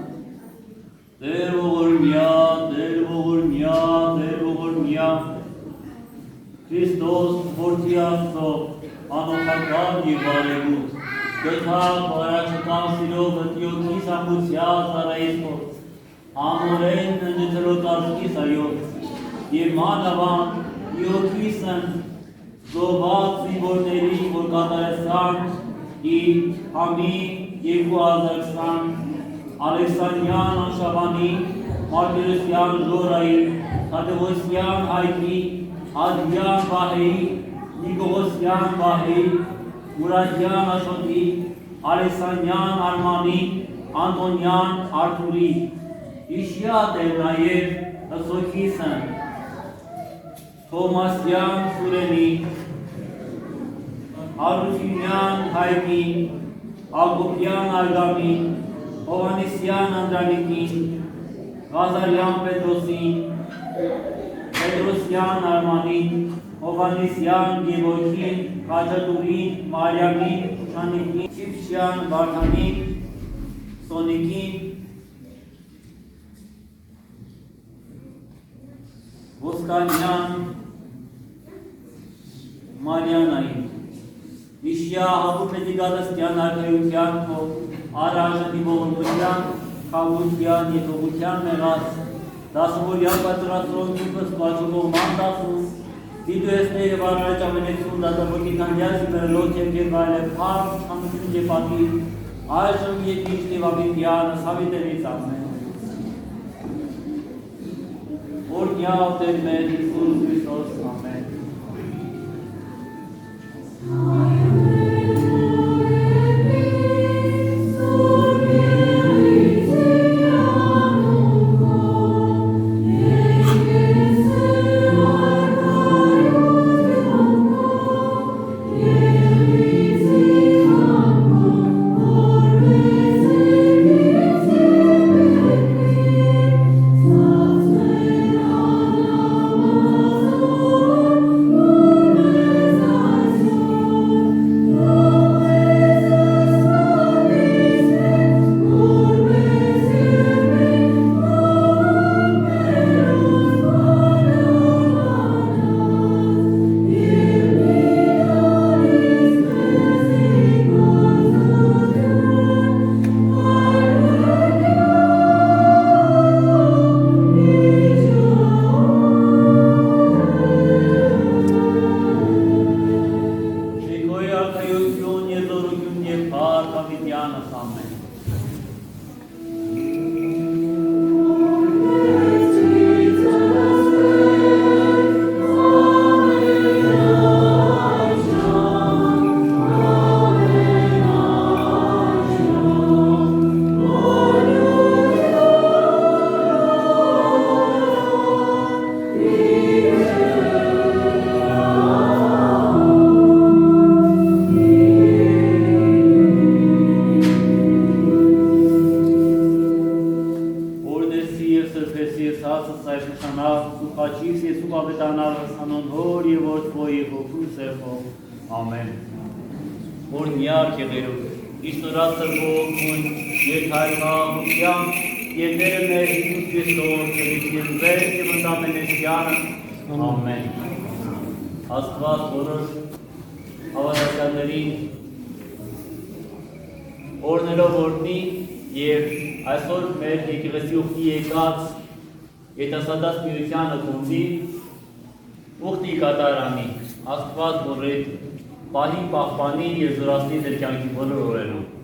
Տեր ողորմյա, Տեր ողորմյա, Տեր ողորմյա, Քրիստոս Որդի Աստծո, անօխական և բարեգութ, գթակ բարաշական սիրով ըտիոքիս ամուսյաս արայիսով, ամորեն նջտրոտարկիս այով, և մանավան իոքիսն զոված զինվորների, որ կատարեսան ի համի 2020 Ալեքսանդրյան Անշաբանի, Մարգերոսյան Ժորայի, Թադևոսյան Հայկի, Ադյան Վահեի, Նիկողոսյան Վահեի, Մուրադյան Աշոտի, Ալեքսանդրյան Արմանի, Անտոնյան Արթուրի, Իշյատ է նաև Հսոքիսն, Թոմասյան Սուրենի, Հարությունյան Հայկի, Ագոպյան Արգամի, Հովանեսյան Անդրանիկին, Ղազարյան Պետրոսին, Պետրոսյան Արմանին, Հովանեսյան Գևորգին, Խաչատուրին, Մարիամին, Շանիկին, Չիփշյան Վարդանին, Սոնիկին, Ոսկանյան Մարիանային, Իշյա Հաբուր Պետիգադստյան Արկայության Հով, Արաժանի ողորմության, խաղության և հողության մեղած, դասավորյան պատրաստրոն կուպս բաճուկով մանդասուս, վիդուեսներ և առարեջ ամենեցուն դատավորքի կանդյաս մերլոտ և գերվայլև խարմ, չամություն և պատիր, այժմ և միշտ և ավիտյանս հավիտերից ամեն։ Օրնյա Տեր մեր Հիսուս Քրիստոս, ամեն։ Աստված բոլոր հավատացյալներին օրնելով օրհնի և այսօր մեր եկեղեցի ուխտի եկած երիտասարդաց միությանը կողմի ուխտի կատարանի Աստված բոլորիդ պահի պահպանի և զորացնի ձեր կյանքի բոլոր օրերում։